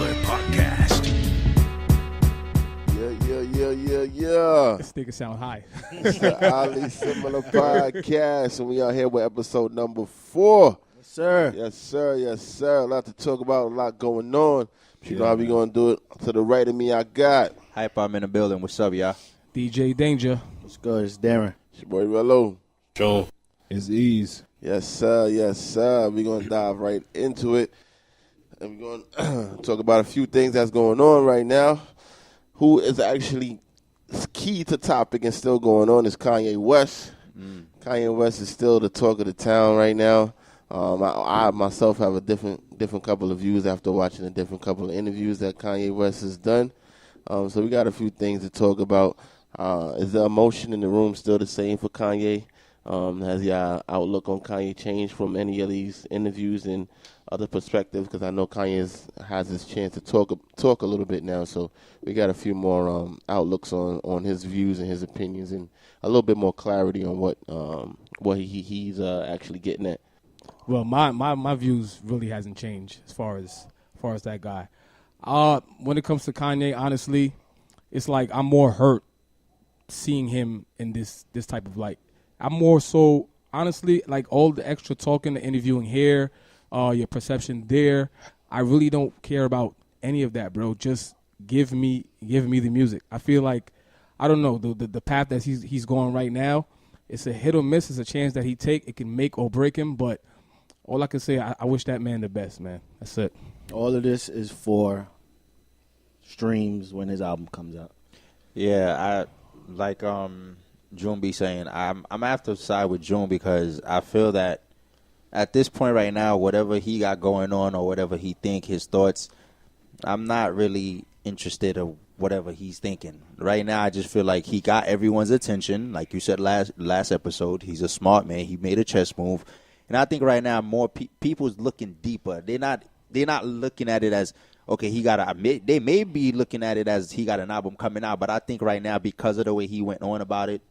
Similar Podcast. Yeah. This nigga sound high. It's the Oddly Similar Podcast, and we are here with episode number 4. Yes, sir. Yes, sir. A lot to talk about, a lot going on. You know how we going to do it. To the right of me, I got Hypa, I'm in the building. What's up, y'all? DJ Dane-Ja. What's good? It's Darren. it's your boy Rello. Joe. It's ease. Yes, sir. We're going to dive right into it. And we're going to talk about a few things that's going on right now. Who is actually key to topic and still going on is Kanye West. Kanye West is still the talk of the town right now. I myself have a different couple of views after watching a different couple of interviews that Kanye West has done. So we got a few things to talk about. Is the emotion in the room still the same for Kanye? Has your outlook on Kanye changed from any of these interviews and other perspectives? Because I know Kanye has his chance to talk a little bit now. So we got a few more outlooks on his views and his opinions, and a little bit more clarity on what he's actually getting at. Well, my views really hasn't changed as far as that guy. When it comes to Kanye, honestly, it's like I'm more hurt seeing him in this type of light. I'm more so, honestly, like all the extra talking, the interviewing here, your perception there. I really don't care about any of that, bro. Just give me the music. I feel like, I don't know, the path that he's going right now, it's a hit or miss. It's a chance that he take. It can make or break him, but all I can say, I wish that man the best, man. That's it. All of this is for streams when his album comes out. Yeah, I like June be saying, I'm gonna have to side with June because I feel that at this point right now, whatever he got going on or whatever he think, his thoughts, I'm not really interested in whatever he's thinking. Right now, I just feel like he got everyone's attention. Like you said last episode, he's a smart man. He made a chess move. And I think right now more people's looking deeper. They're not looking at it as, okay, they may be looking at it as he got an album coming out. But I think right now, because of the way he went on about it,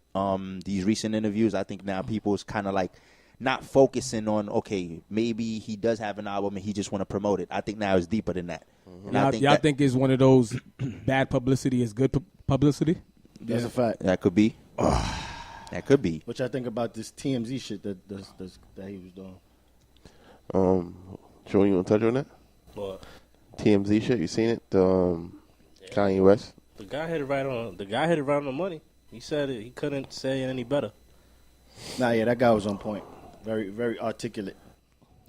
these recent interviews, I think now people's kind of like not focusing on, okay, maybe he does have an album and he just want to promote it. I think now it's deeper than that. Mm-hmm. I think it's one of those bad publicity is good publicity. That's a fact. That could be. That could be. What y'all think about this TMZ shit that he was doing? Joe, you want to touch on that? What? TMZ shit, you seen it? Kanye West? The guy hit it right on the money. He said it. He couldn't say it any better. Nah, yeah, that guy was on point. Very, very articulate.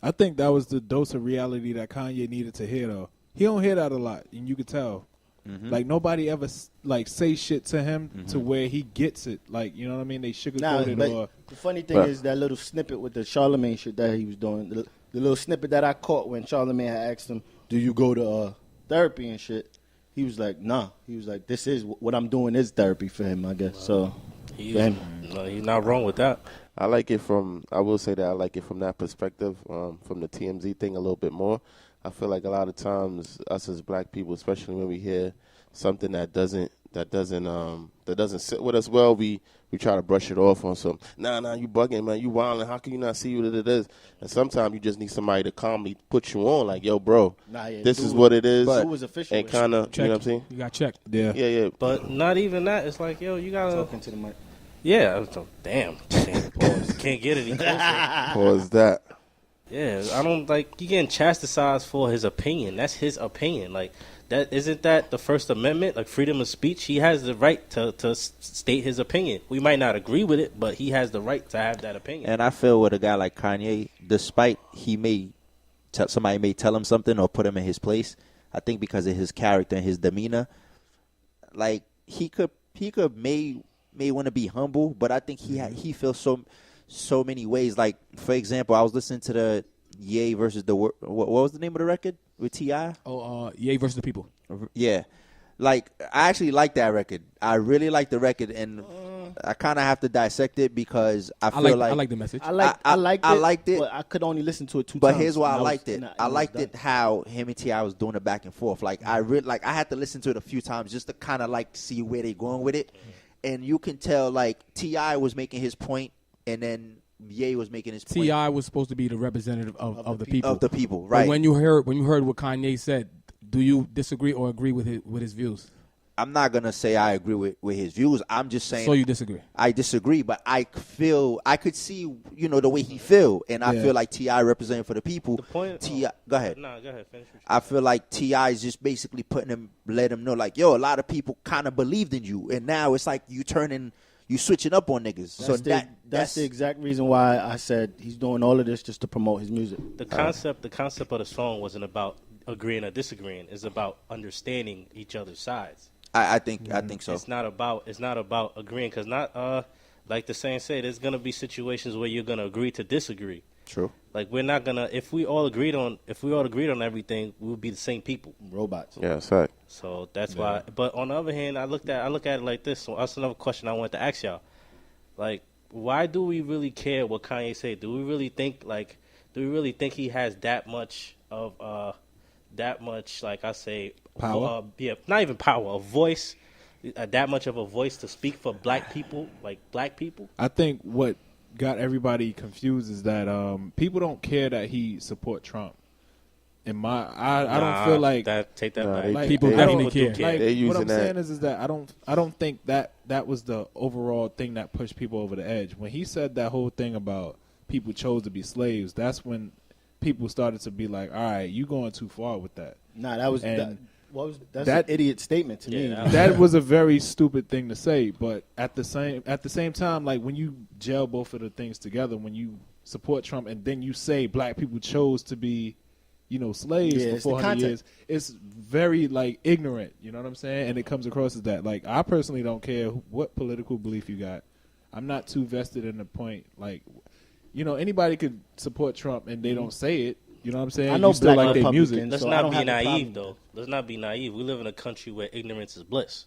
I think that was the dose of reality that Kanye needed to hear, though. He don't hear that a lot, and you could tell. Mm-hmm. Like, nobody ever, like, say shit to him to where he gets it. Like, you know what I mean? They sugarcoat it. Or the funny thing is that little snippet with the Charlemagne shit that he was doing, the little snippet that I caught when Charlemagne had asked him, do you go to therapy and shit? He was like, nah. He was like, this is what I'm doing is therapy for him, I guess. Wow. So, he's not wrong with that. I will say that I like it from that perspective, from the TMZ thing a little bit more. I feel like a lot of times us as black people, especially when we hear something that doesn't sit with us well, we try to brush it off on some, nah, you bugging, man, you wilding, how can you not see what it is? And sometimes you just need somebody to calmly put you on, like, yo, bro, this is what it is. But it was official. And kind of, you know what I'm saying? You got checked. Yeah. But not even that. It's like, yo, you got to. Talking to the mic. Yeah. Damn. Can't get any closer. Pause that. Yeah, I don't like you getting chastised for his opinion. That's his opinion. Like that isn't that the First Amendment, like freedom of speech. He has the right to state his opinion. We might not agree with it, but he has the right to have that opinion. And I feel with a guy like Kanye, despite somebody may tell him something or put him in his place, I think because of his character and his demeanor, like he may want to be humble, but I think he feels so many ways. Like, for example, I was listening to the Ye versus the what was the name of the record with T.I.? Ye versus the People. Yeah. Like, I actually like that record. I really like the record, and I kind of have to dissect it because I like the message. I liked it, but I could only listen to it two times. But here's why I liked it. I liked it how him and T.I. was doing it back and forth. Like, I had to listen to it a few times just to kind of like see where they going with it. And you can tell, like, T.I. was making his point, and then Ye was making his point. T.I. was supposed to be the representative of the people. Of the people, right. But when you heard what Kanye said, Do you disagree or agree with his views? I'm not gonna say I agree with his views. I'm just saying. So you disagree? I disagree, but I could see, the way he feel, and I feel like T.I. representing for the people. The point. T.I. Go ahead. Nah, go ahead. Finish. I feel like T.I. is just basically let him know, like, yo, a lot of people kind of believed in you, and now it's like you switching up on niggas. That's the exact reason why I said he's doing all of this just to promote his music. The concept of the song wasn't about agreeing or disagreeing. It's about understanding each other's sides. I think so. It's not about agreeing, because like the saying said, there's gonna be situations where you're gonna agree to disagree. True. Like, we're not gonna, if we all agreed on everything, we would be the same people. Robots. Yeah, that's right. So that's why. But on the other hand, I look at it like this. So that's another question I wanted to ask y'all. Like, why do we really care what Kanye said? Do we really think he has that much, like I say, power? Not even power, a voice, that much of a voice to speak for black people, like black people? I think what got everybody confused is that people don't care that he support Trump. I don't feel like that. Take that back. like, people definitely care. Like, They're using what I'm that. saying is that I don't think that was the overall thing that pushed people over the edge. When he said that whole thing about people chose to be slaves, that's when people started to be like, all right, you going too far with that. Nah, that was And that's an idiot statement to me. That was a very stupid thing to say, but at the same time, like, when you gel both of the things together, when you support Trump and then you say black people chose to be, slaves for 400 years, it's very, like, ignorant, you know what I'm saying? And it comes across as that. Like, I personally don't care what political belief you got. I'm not too vested in the point. Like, anybody could support Trump and they don't say it. You know what I'm saying? I know you still black like their Republicans, music. Let's so I not don't be have a problem naive, with though. Let's not be naive. We live in a country where ignorance is bliss.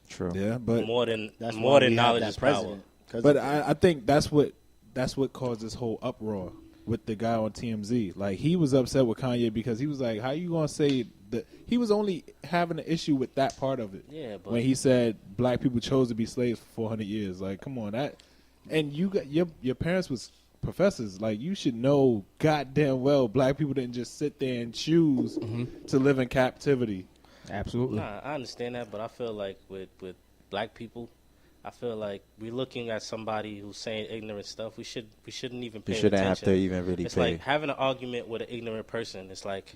True. Yeah, but More than That's why we have knowledge that is power. president. 'Cause But I think that's what caused this whole uproar with the guy on TMZ. Like, he was upset with Kanye because he was like, how you going to say that? He was only having an issue with that part of it. Yeah, but When he said black people chose to be slaves for 400 years. Like, come on. And you got your parents was professors. Like, you should know goddamn well black people didn't just sit there and choose to live in captivity. Absolutely. Nah, I understand that, but I feel like with black people, I feel like we're looking at somebody who's saying ignorant stuff. We shouldn't even pay You shouldn't attention. have to even really It's pay. like having an argument with an ignorant person. It's like,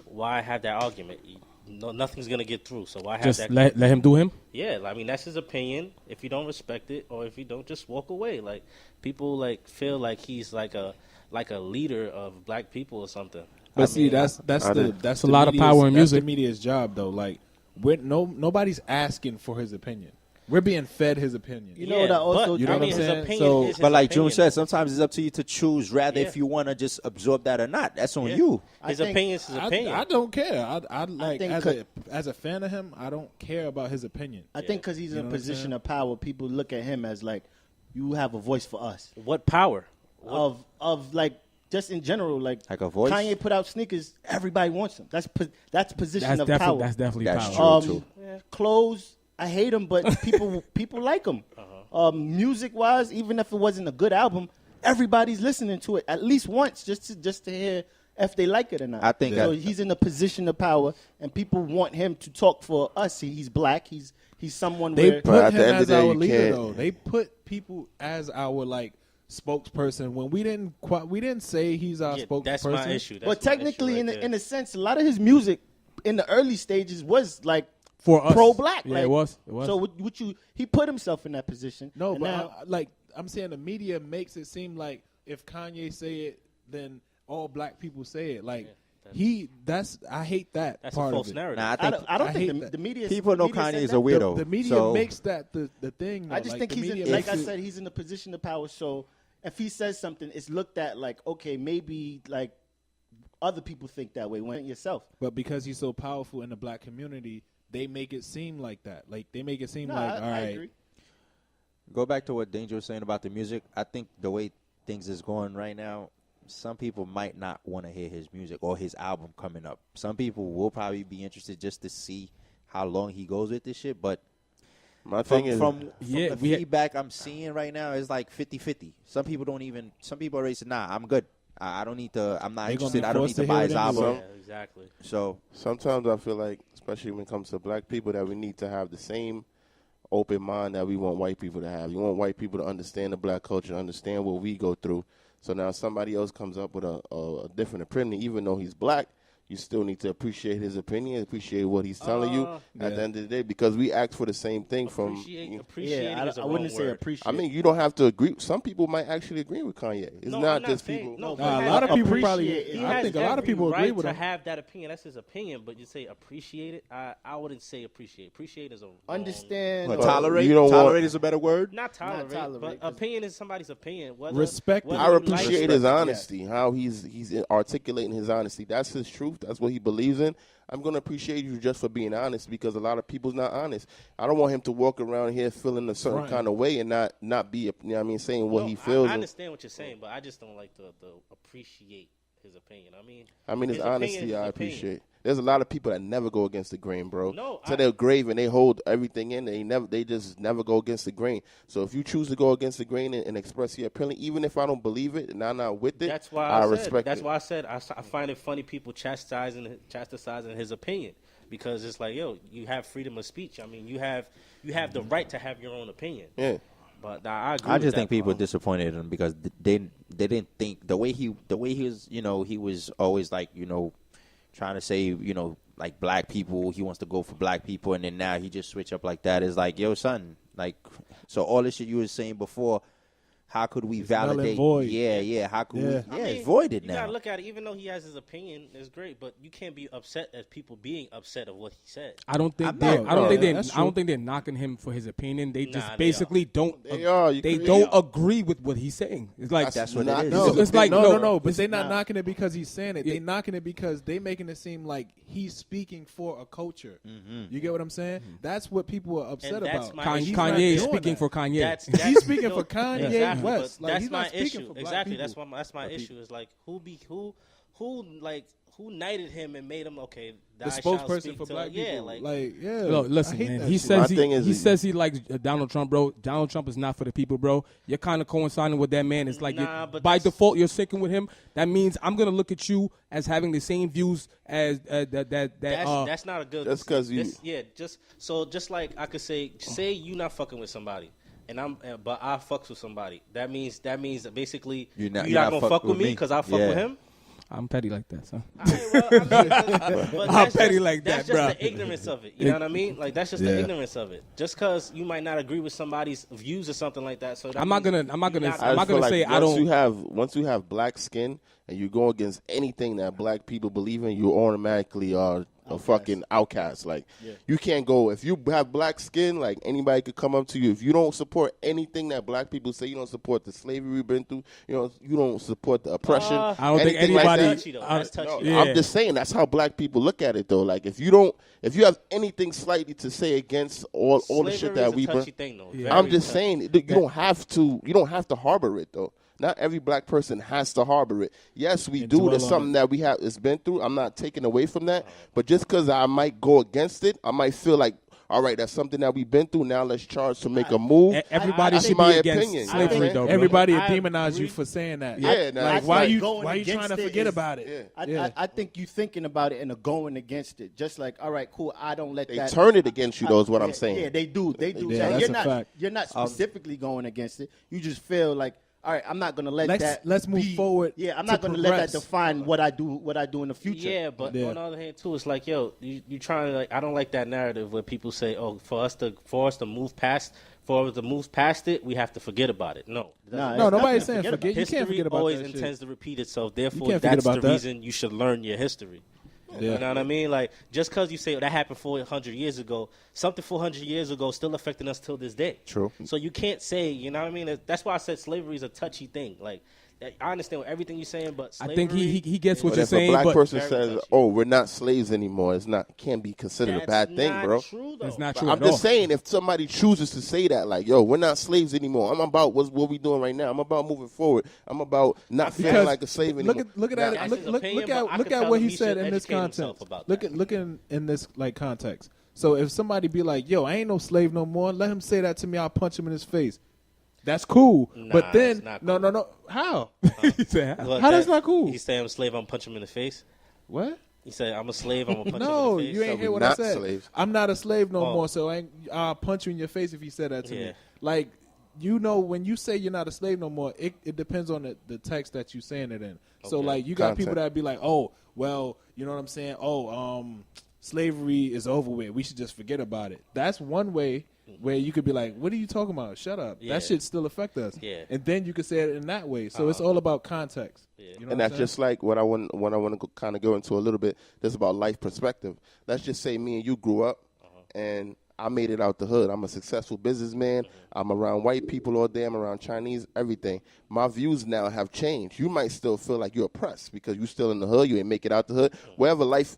why have that argument? Nothing's gonna get through. So why have Just that? let him do him. Yeah, I mean, that's his opinion. If you don't respect it, or if you don't, just walk away. Like, people like feel like he's like a leader of black people or something. But see, that's a the lot of media's- power in that's music. the media's job, though. Like, nobody's asking for his opinion. We're being fed his opinion. You know what I also- but, You know I what mean, I'm his saying? opinion So- is his But like June opinion. said, sometimes it's up to you to choose rather Yeah. if you want to just absorb that or not. That's on Yeah. you. His I think- opinion is his opinion. I don't care. I like think as a fan of him, I don't care about his opinion. I think because he's You in know a what I'm position saying? of power, people look at him as like, you have a voice for us. What power? Of like, just in general, like Like a voice? Kanye put out sneakers, everybody wants them. That's position That's of definitely power. that's definitely That's power. true. Clothes, I hate them, but people like them. Music wise, even if it wasn't a good album, everybody's listening to it at least once just to hear if they like it or not. I think so. that- He's in a position of power, and people want him to talk for us. He's black. He's someone They where But put at him the end of as the day, our you leader, can't- though. They put people as our like spokesperson when we didn't say he's our Yeah, spokesperson. that's my issue. but That's my technically, issue right there. in a sense, a lot of his music in the early stages was like For us. pro-black. Yeah, like, it was. It was. So he put himself in that position. No, and but now, I'm saying the media makes it seem like if Kanye say it, then all black people say it. Like I hate that That's part a false of it. narrative. Nah, I don't I think hate the that. media. People know media Kanye said is that. a weirdo. The media so makes that the thing. Though. I just Like, think the he's in, media like I makes it- said, he's in a position of power. So if he says something, it's looked at like, okay, maybe like other people think that way. When yourself, But because he's so powerful in the black community, they make it seem like that. Like they make it seem no, like, I all right, agree. go back to what Danger was saying about the music. I think the way things is going right now, some people might not want to hear his music or his album coming up. Some people will probably be interested just to see how long he goes with this shit. But My thing is, from Yeah, the feedback I'm seeing right now is like 50-50. Some people already say, nah, I'm good. I don't need to. I'm not They gonna interested. be I don't need forced to to buy hear his it anyway. album. Yeah, exactly. So Sometimes I feel like, especially when it comes to black people, that we need to have the same open mind that we want white people to have. You want white people to understand the black culture, understand what we go through. So now somebody else comes up with a different opinion, even though he's black, you still need to appreciate his opinion, appreciate what he's telling you at the end of the day, because we ask for the same thing from. Appreciate is a I wouldn't wrong say word. appreciate. I mean, you don't have to agree. Some people might actually agree with Kanye. It's No, not I'm not just saying- people. no, A lot of people probably. Appreciate it. I think a lot of people agree with to him. have that opinion. That's his opinion, but you say appreciate it. I wouldn't say appreciate. Appreciate is a wrong, Understand. but But tolerate. you don't Tolerate want- is a better word. not tolerate, tolerate, but 'cause- opinion is somebody's opinion. Whether, Respect it. whether I you appreciate like his it. honesty, how he's articulating his honesty. That's his truth. That's what he believes in. I'm going to appreciate you just for being honest, because a lot of people's not honest. I don't want him to walk around here feeling a certain Right. kind of way and not be, you know what I mean, saying what No, he feels. I understand what you're saying, but I just don't like the appreciate his opinion. I mean, his opinion honesty, is his I opinion. appreciate. There's a lot of people that never go against the grain, bro. No, to their grave, and they hold everything in. They just never go against the grain. So if you choose to go against the grain and express your opinion, even if I don't believe it and I'm not with it, That's why I I respect That's it. why I said I find it funny people chastising his opinion, because it's like, yo, you have freedom of speech. I mean, you have the right to have your own opinion. Yeah. But I agree. I with just that think people part. disappointed in him because they didn't think the way he was, he was always like, trying to say, like black people, he wants to go for black people, and then now he just switch up like that. It's like, yo, son, like, so all this shit you were saying before, how could we null and validate? void. Yeah, how could we? Yeah. Yeah, it's voided you now. gotta look at it. Even though he has his opinion, it's great, but you can't be upset at people being upset of what he said. I don't think I'm they. not- I don't think yeah, they. that's I don't true. think they're knocking him for his opinion. They just Nah, they basically don't. They are. You They could- don't they are. agree with what he's saying. It's like That's what not- it is. no. It's like no. But it's they're not not. knocking it because he's saying it. Yeah. They're knocking it because they making it seem like he's speaking for a culture. You get what I'm saying? That's what people are upset And that's about. my Kanye, He's not Kanye is doing speaking that. for Kanye. He's speaking for Kanye Exactly, West. but Like, that's he's my not speaking issue. for black Exactly. people. That's my issue. Is like who knighted him and made him okay. The spokesperson for black people. Yo, I listen, hate man. that He shit. says My he, thing is- he says he likes Donald Trump, bro. Donald Trump is not for the people, bro. You're kind of coinciding with that man. It's like Nah, but by that's- default you're syncing with him. That means I'm gonna look at you as having the same views as that. That's not a good. That's 'cause you- just like I could say you not fucking with somebody, and but I fucks with somebody. That means that basically You're not not gonna fuck fuck with with me me. because I fuck Yeah. with him. I'm petty like that, son. All right, well, I mean, but I'm that's petty just- like that's that, just bruh. the ignorance of it. You know what I mean? Like that's just the Yeah. ignorance of it. Just because you might not agree with somebody's views or something like that. So that I'm not means gonna- I'm not you're gonna- I I'm not just feel gonna say I don't- Once you have black skin and you go against anything that black people believe in, you automatically are a fucking outcast. Like you can't go if you have black skin. Like anybody could come up to you if you don't support anything that black people say. You don't support the slavery we've been through. You don't support the oppression. I don't think anything like anybody- that. touchy though. I- That's touchy. No, Yeah. I'm just saying that's how black people look at it though. Like if you have anything slightly to say against all the shit Slavery that is a we've been, touchy thing, though. Yeah. I'm Very just touchy. saying you don't have to harbor it though. Not every black person has to harbor it. Yes, we And do. dwell There's on something that we have it's been through. I'm not taking away from that. But just because I might go against it, I might feel like, all right, that's something that we've been through. Now let's charge to make a move. Everybody That's should my be against opinion. slavery, I though. Bro. Everybody I demonize you agree. for saying that. Yeah, nah, like that's why like you going trying to against it forget is- about it? I think you thinking about it and are going against it. Just like, all right, cool. I don't let They that turn it against you, though, is what I'm Yeah, saying. Yeah, they do. They do. Yeah, So that's a fact. You're not specifically going against it. You just feel like, all right, I'm not going to let that. Let's move be- forward Yeah, I'm to not going to let that progress. define what I do in the future. Yeah, but Yeah. on the other hand too, it's like, yo, you trying to like. I don't like that narrative where people say, oh, for us to move past it, we have to forget about it. No, Nah, No, it's nobody's nothing to saying forget forget. You history can't forget about always that shit. intends to repeat itself. Therefore, can't forget that's the about that. reason you should learn your history. Yeah. You know what I mean? Like, just because you say that happened 400 years ago, something 400 years ago still affecting us till this day. True. So you can't say, you know what I mean? That's why I said slavery is a touchy thing. Like, I understand everything you're saying, but I slavery, think he gets what But you're if a saying, black but person Very says, touchy. "Oh, we're not slaves anymore," can't be considered a that's bad thing, not bro. True, though. it's not But true I'm at all. just saying, if somebody chooses to say that, like, "Yo, we're not slaves anymore," I'm about what we doing right now. I'm about moving forward. I'm about not feeling Because like a slave anymore. Look at Now, it. That's Look, his look, opinion, look but I at look could at tell what him he he said should in this educate himself context. about Look that. in this like context. So if somebody be like, "Yo, I ain't no slave no more," let him say that to me. I'll punch him in his face. That's cool. Nah, but then, it's not no. How? He said, Well, How that's not cool? He say I'm a slave. I'm punch him in the face. What? He said I'm a slave. I'm gonna punch No, him in the face. you ain't So hear we what I not said. slaves. I'm not a slave no Oh. more, so I'll punch you in your face if you said that to Yeah. me. Like, you know, when you say you're not a slave no more, it depends on the text that you're saying it in. So, Okay. like, you got people Content. that be like, oh, well, you know what I'm saying? Oh, slavery is over with. We should just forget about it. That's one way where you could be like, what are you talking about? Shut up. Yeah. That shit still affect us. Yeah. And then you could say it in that way. So it's all about context. Yeah. You know And what that's I'm just like what I want to kind of go into a little bit. That's about life perspective. Let's just say me and you grew up, and I made it out the hood. I'm a successful businessman. I'm around white people all day. I'm around Chinese, everything. My views now have changed. You might still feel like you're oppressed because you're still in the hood. You ain't make it out the hood. Whatever life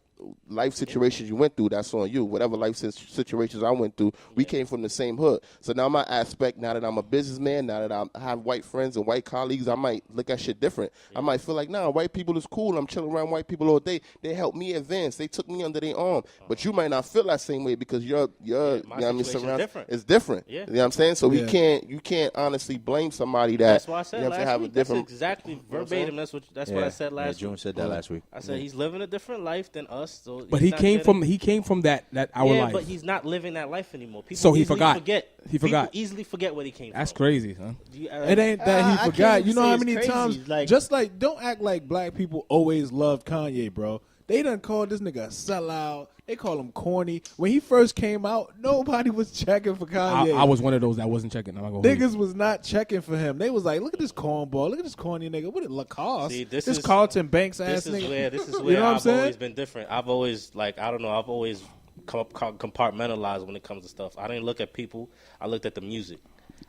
situations you went through, that's on you. Whatever life situations I went through, we came from the same hood. So now my aspect, now that I'm a businessman, now that I have white friends and white colleagues, I might look at shit different. I might feel like, nah, white people is cool. I'm chilling around white people all day. They helped me advance. They took me under their arm. But you might not feel that same way because you're you know what I mean, situation's surrounded. different. It's different. Yeah. You know what I'm saying? So Yeah. you can't honestly blame somebody that That's why I said you have to last have week. a different. That's exactly what I'm saying? verbatim. That's what I said last June week. said that last week. I said he's living a different life than us. So but he's he not came getting- from that our yeah, life. but he's not living that life anymore. People So he easily forgot. Forget. He forgot. People easily forget where he came That's from. crazy, son. It ain't that I he can't forgot. even You know say how it's many crazy. times? Like- Just like, don't act like black people always loved Kanye, bro. They done called this nigga a sellout. They call him corny. When he first came out, nobody was checking for Kanye. I was one of those that wasn't checking. I'm not gonna hold you. Niggas was not checking for him. They was like, look at this cornball. Look at this corny nigga. What it Lacoste? See, this this is- Carlton Banks ass This is nigga. where this is You where know what I'm I've saying? always been different. I've always like I don't know. I've always compartmentalized when it comes to stuff. I didn't look at people. I looked at the music.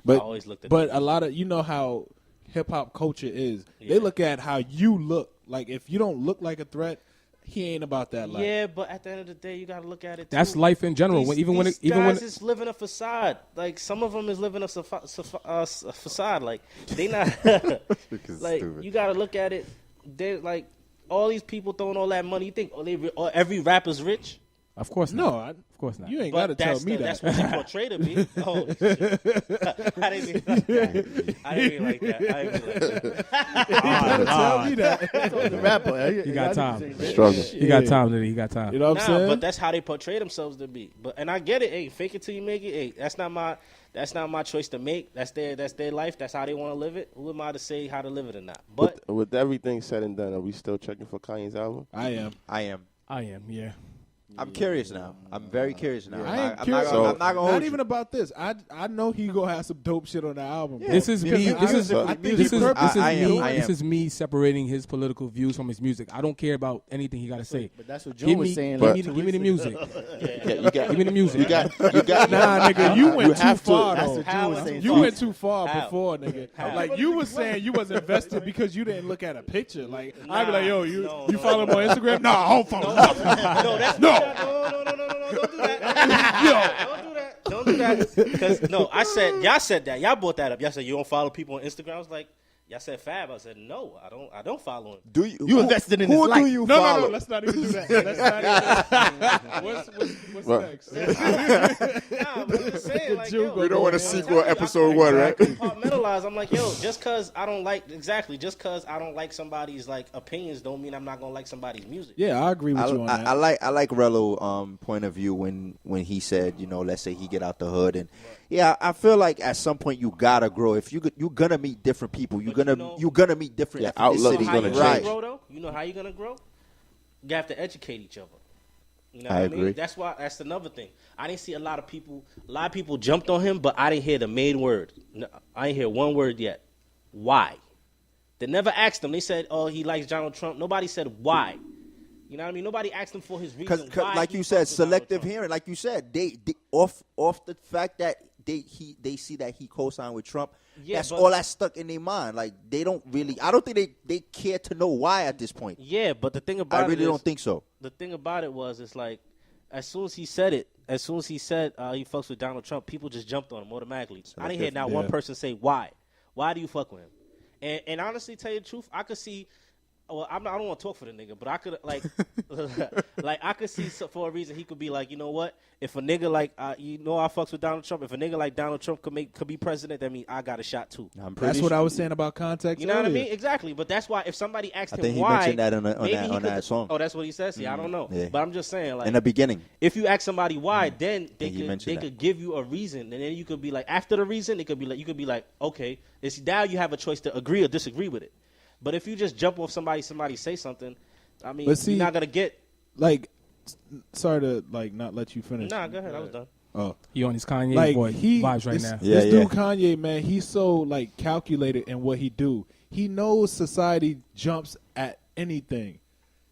I always looked at But the a lot of, you know how hip hop culture is. Yeah. They look at how you look. Like, if you don't look like a threat, he ain't about that life. Yeah, but at the end of the day, you gotta look at it. That's too. life in general. These, Even when these it, even when guys is living a facade. Like some of them is living a facade. Like they not. Like you gotta look at it. They're like all these people throwing all that money. You think every rapper's rich? of course No, not. Of course not. you ain't got to But tell that's me that. That's what they portray to be. Oh, shit. I didn't mean like that. I didn't mean like that. Tell me that. The rapper. You got time. Struggle. He got time, Diddy. He got time. You know what I'm saying? But that's how they portray themselves to be. But and I get it. Hey, fake it till you make it. Hey, that's not my choice to make. That's their life. That's how they want to live it. Who am I to say how to live it or not? But With everything said and done, are we still checking for Kanye's album? I am. I am. I am. Yeah. I'm curious now. I'm very curious now. I ain't I'm curious. not gonna hold Not you. even about this. I know he gonna have some dope shit on the album. bro. This is Because me. This is I think this he is purposely I am. do it. this is me separating his political views from his music. I don't care about anything he got to say. But that's what Give June me, was saying. give like me, 2 give me the weeks music. You got, Give me the music. You got. Nah, nigga, you went too have to- far. That's though. what June was saying. You went too far How? before, nigga. How? Like you was saying, you was invested because you didn't look at a picture. Like I'd be like, yo, you no, follow him on Instagram? Nah, I don't follow. nothing. no, that's no, don't do that. Don't do that. Because no, y'all said that. Y'all brought that up. Y'all said you don't follow people on Instagram. I was like, y'all said Fab. I said no, I don't follow him. Do you? You invested in his Who life. do you No, follow? let's not even do that. Let's not even. What's Right. next? Nah, but I'm just saying, like, yo, We don't want a I'm sequel telling you, episode I 1, right? Compartmentalize. I'm like, yo, just cause I don't like somebody's like opinions, don't mean I'm not gonna like somebody's music. Yeah, I agree with you on that. I like Rello point of view when he said, you know, let's say he get out the hood, and yeah, I feel like at some point you gotta grow. If you're gonna meet different people, you're But gonna meet different Yeah, outlook You is know ethnicities. how gonna you gonna Right. grow though? You know how you're gonna grow? You have to educate each other. You know I what I mean? agree. That's another thing. I didn't see a lot of people jumped on him, but I didn't hear the main word. No, I didn't hear one word yet. Why? They never asked him. They said, "Oh, he likes Donald Trump." Nobody said why. You know what I mean? Nobody asked him for his reason. Because why like he you fucks said, with selective Donald Trump. hearing. Like you said, they off the fact that they see that he co-signed with Trump. Yeah, that's but- all that's stuck in their mind. Like they don't really. I don't think they care to know why at this point. Yeah, but the thing about I really it is, don't think so. the thing about it was, it's like, as soon as he said he fucks with Donald Trump, people just jumped on him automatically. I didn't hear not one person say why. Why do you fuck with him? And honestly, tell you the truth, I could see Well, I don't want to talk for the nigga, but I could like, like I could see for a reason he could be like, you know what? If a nigga like, I fucks with Donald Trump. If a nigga like Donald Trump could be president, that means I got a shot too. That's what I was saying about context. You know what I earlier. mean? Exactly. But that's why if somebody asked I him think he why, mentioned that on could, that song. Oh, that's what he says. See, I don't know, Yeah. but I'm just saying, like In the beginning. if you ask somebody why, then they mentioned could give you a reason, and then you could be like, after the reason, it could be like you could be like, okay, it's now you have a choice to agree or disagree with it. But if you just jump off somebody say something, I mean, But see, you're not gonna get. Like, sorry to like not let you finish. Nah, go ahead. I was done. Oh, He on his Kanye like boy vibes right this, now. Yeah, this dude Kanye, man, he's so like calculated in what he do. He knows society jumps at anything.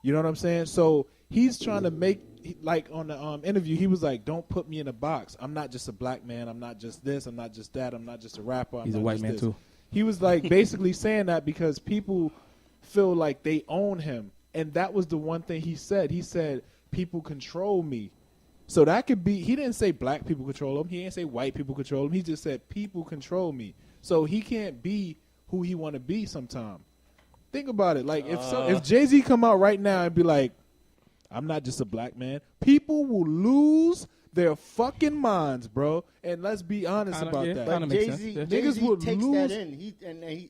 You know what I'm saying? So he's trying to make, like on the interview, he was like, "Don't put me in a box. I'm not just a black man. I'm not just this. I'm not just that. I'm not just a rapper. I'm He's a not white just man this." too. He was like basically saying that because people feel like they own him, and that was the one thing he said. He said, "People control me." So that could be, he didn't say black people control him. He didn't say white people control him. He just said people control me. So he can't be who he want to be sometime. Think about it. Like if Jay-Z come out right now and be like, "I'm not just a black man," people will lose their fucking minds, bro. And let's be honest about that. Kinda But makes Jay-Z, sense. Niggas would takes lose. that in. He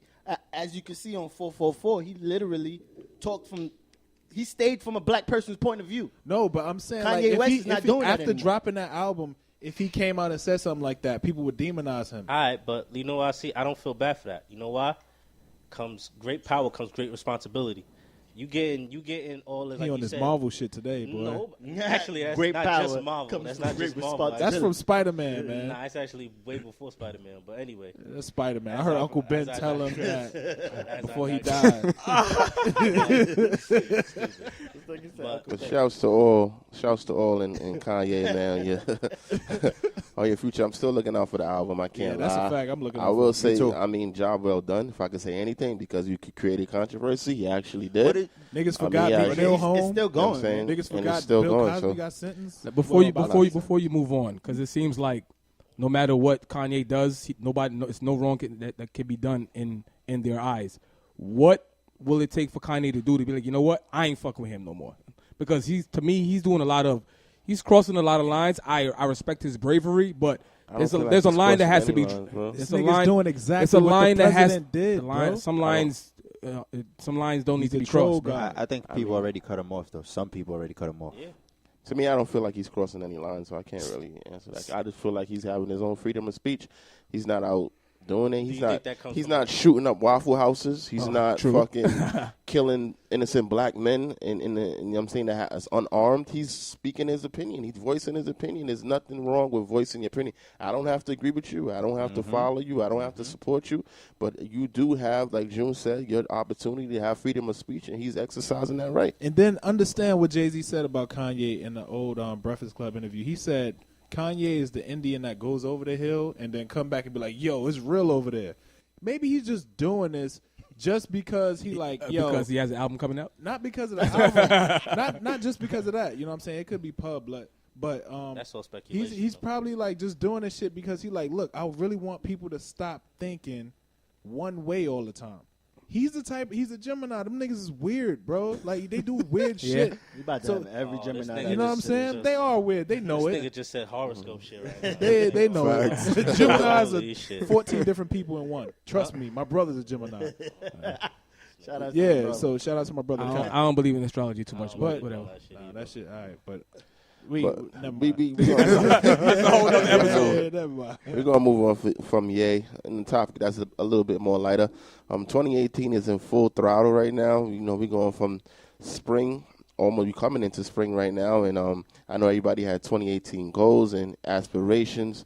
as you can see on 444, he literally talked from. He stayed from a black person's point of view. No, but I'm saying Kanye like if West he, is not if he doing that after anymore. dropping that album, if he came out and said something like that, people would demonize him. All right, but you know what I see? I don't feel bad for that. You know why? Comes great power, comes great responsibility. You getting all of, He like on you this said. Marvel shit today, boy. No, actually, that's Great not power just Marvel. comes That's with not great just Marvel. responsibility. That's from Spider-Man, man. Nah, it's actually way before Spider-Man. But anyway, That's Spider-Man. I As heard I- Uncle Ben as I tell him digress. that As before I he digress. died. But shouts to all in Kanye, man. Yeah. Oh, your future. I'm still looking out for the album. I can't Yeah, that's lie. a fact. I'm looking I out for will it. say, Me too. I mean, job well done, if I could say anything, because you could create a controversy. He actually did. Niggas I mean, forgot yeah, Bill it's Hill It's home. still You know what going. I'm saying? Niggas And forgot it's still Bill going, Cosby so. got sentenced. Before you move on, because it seems like no matter what Kanye does, it's no wrong that can be done in their eyes. What will it take for Kanye to do to be like, you know what, I ain't fucking with him no more? Because he's doing he's crossing a lot of lines. I respect his bravery, but I don't feel like there's a he's line that has crossing to be. any lines, bro. This It's a nigga's line doing exactly it's a what the line that has president did, the line, bro. some lines don't He's need to a be troll crossed. bro. guy. I think people already cut him off, though. Some people already cut him off. yeah. To me, I don't feel like he's crossing any lines, so I can't really answer that. I just feel like he's having his own freedom of speech. He's not out doing it. you think that comes He's from- not shooting up Waffle Houses. He's not true. fucking killing innocent black men you know what I'm saying, that is unarmed. He's speaking his opinion. He's voicing his opinion. There's nothing wrong with voicing your opinion. I don't have to agree with you. I don't have to follow you. I don't have to support you. But you do have, like June said, your opportunity to have freedom of speech, and he's exercising that right. And then understand what Jay-Z said about Kanye in the old Breakfast Club interview. He said Kanye is the Indian that goes over the hill and then come back and be like, yo, it's real over there. Maybe he's just doing this just because he like, yo. Because he has an album coming out. Not because of the album. not just because of that. You know what I'm saying? It could be pub, but That's all speculation. he's though. probably like just doing this shit because he like, look, I really want people to stop thinking one way all the time. He's a Gemini. Them niggas is weird, bro. Like they do weird shit. We about to So- have every Oh, Gemini. this You know what I'm Just- saying? just- They are weird. They know This it. nigga just said horoscope shit right now. They know it. Geminis Holy are shit. 14 different people in one. Trust me, my brother's a Gemini. Shout out to my Yeah, brother. so shout out to my brother. I Kai. don't believe in astrology too much, But- but whatever. That shit, all right, but But never we mind. gonna, Yeah, never mind. we're gonna move on from Ye, and the topic that's a little bit more lighter. 2018 is in full throttle right now. You know, we're going from spring, almost we coming into spring right now, and I know everybody had 2018 goals and aspirations.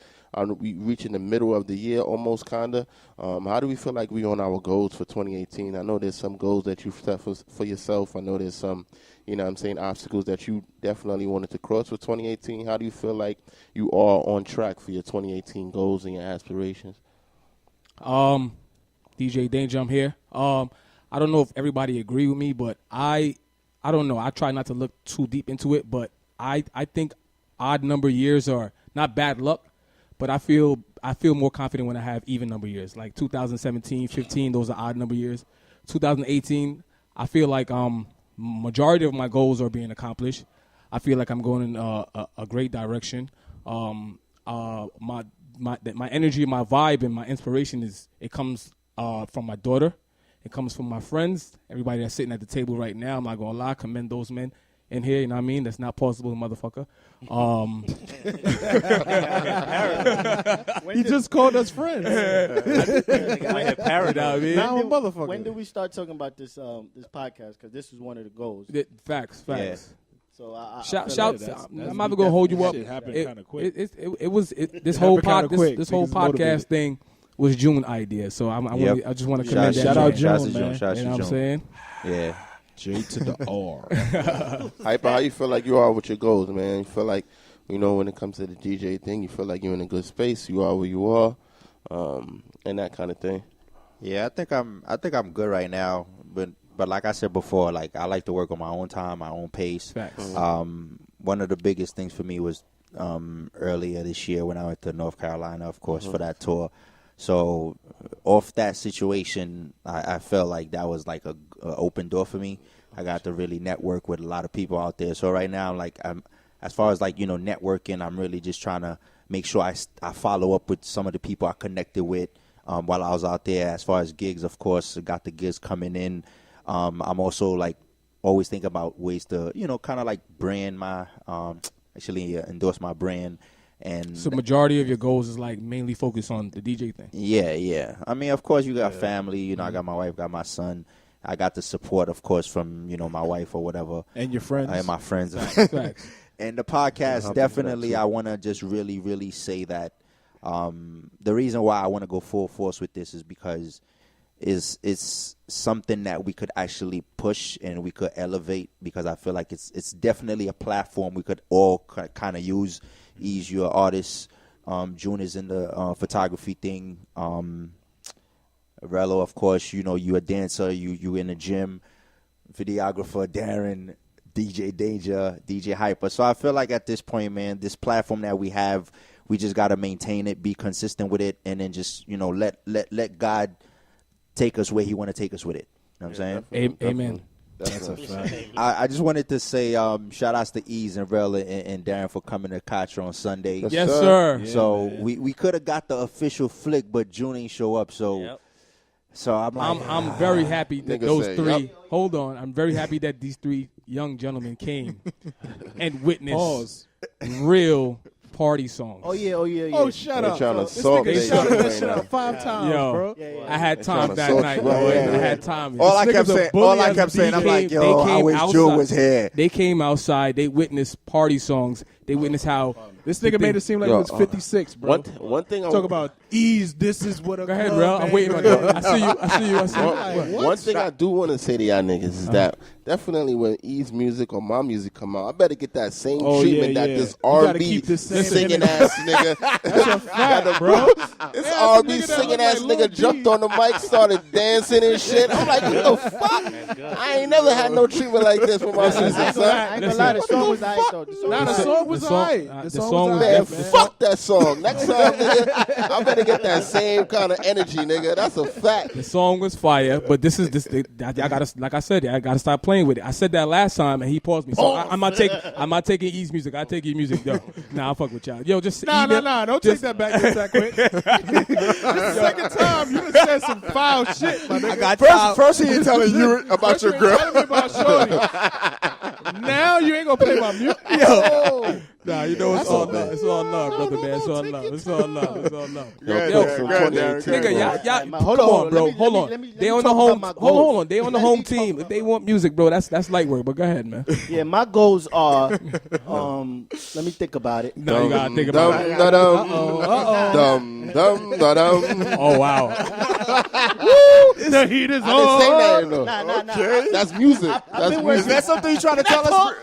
We reaching the middle of the year almost, kinda. How do we feel like we on our goals for 2018? I know there's some goals that you've set for yourself. I know there's some, you know what I'm saying, obstacles that you definitely wanted to cross for 2018. How do you feel like you are on track for your 2018 goals and your aspirations? DJ Dane-Ja, I'm here. I don't know if everybody agree with me, but I don't know. I try not to look too deep into it, but I think odd number years are not bad luck, but I feel more confident when I have even number years. Like 2017, 15, those are odd number years. 2018, I feel like majority of my goals are being accomplished. I feel like I'm going in a great direction. My energy, my vibe, and my inspiration comes from my daughter. It comes from my friends, everybody that's sitting at the table right now. I'm not gonna lie, commend those men in here. You know what I mean? That's not possible, motherfucker. He just called us friends. When do we start talking about this podcast? Because this is one of the goals. Facts. Yeah. So That's I'm not gonna hold you up. Shit happened kind of quick. This whole Niggas podcast motivated. thing was June idea. So I just want to commend that. Shout out June. June, man. Shout out You know what I'm June. saying? Yeah. J to the R. Hypa, how you feel like you are with your goals, man? You feel like, when it comes to the DJ thing, you feel like you're in a good space. You are where you are, and that kind of thing. Yeah, I think I'm good right now. But like I said before, like I like to work on my own time, my own pace. Facts. One of the biggest things for me was earlier this year when I went to North Carolina, of course, for that tour. So off that situation, I felt like that was like a open door for me. I got to really network with a lot of people out there. So right now, I'm as far as networking, I'm really just trying to make sure I follow up with some of the people I connected with while I was out there. As far as gigs, of course, I got the gigs coming in. I'm also always think about ways to kind of like brand my endorse my brand. And So majority of your goals is like mainly focused on the DJ thing. yeah. I mean, of course, you got family. I got my wife, got my son. I got the support, of course, from my wife or whatever, And your friends. and my friends. Facts. And the podcast, definitely, I want to just really, really say that the reason why I want to go full force with this is because it's something that we could actually push and we could elevate, because I feel like it's definitely a platform we could all kind of use. Ease, you're an artist. June is in the photography thing. Rello, of course, you're a dancer. You in the gym. Videographer, Darren, DJ Dane-Ja, DJ Hypa. So I feel like at this point, man, this platform that we have, we just got to maintain it, be consistent with it, and then just, let God take us where he want to take us with it. You know what I'm saying? Amen. That's a fact. I just wanted to say shout outs to Ease and Rello and Darren for coming to Contra on Sunday. Yes, sir. Yeah, So man. we could have got the official flick, but June ain't show up. So Yep. so I'm like, I'm very happy that Nigga those say, three. yup. Hold on, I'm very happy that these three young gentlemen came and witnessed Pause. real party songs. Oh yeah. Oh, shut They're up. trying to This assault nigga Dane-Ja shouted that right shit now. out 5 times, Yo, bro. I had time trying to that assault night, you boy. right I now. had time. all I This kept nigga's a saying, bully all I as kept a saying, I'm DJ. like, yo, They I came wish outside. June was here. They came outside. They witnessed party songs. They witnessed how This nigga made it seem like Yo, it was 56, bro. One thing I Talk about ease. This is what a Go ahead, club Rel. I'm bang waiting on is. that. I see you. One thing I do want to say to y'all niggas is that definitely when E's music or my music come out, I better get that same Oh, treatment yeah, that yeah. this You gotta R&B keep this same singing energy. ass nigga. That's a fact, bro. This Yeah, R&B nigga that singing look ass like Lil nigga D. jumped on the mic, started dancing and shit. I'm like, what the fuck? I ain't never had no treatment like this for my music, I son. ain't gonna lie, the song was alright though. Nah, the song was The song- alright. the The song song was was Man, alright, man. fuck that song. Next time, nigga, I better get that same kind of energy, nigga. That's a fact. The song was fire, but this. I gotta, like I said, I gotta stop playing with it. I said that last time, and he paused me. So I'm not taking E's music. I take E's music though. Nah, I'll fuck with y'all. Yo, just Nah, email- Don't just- take that back just that quick. This is the second time you done said some foul shit, my nigga. First he telling you about First you ain't telling me about Shorty. Now you ain't gonna play my music. Yo. Nah, you know it's all love. It's all love, brother man. It's all love. It's all love. It's all love. Nigga, y'all, Hold come on, on, bro. let me- Hold let on. me- let They me on the talk home. about my Hold goals. on. They on the Let home me talk team. about If they want music, bro, that's light work. But go ahead, man. Yeah, my goals are. Let me think about it. No, you gotta think about it. Oh wow. The heat is I didn't say that, though. Nah. That's music. I've been That's working. music. That's something you trying to tell us?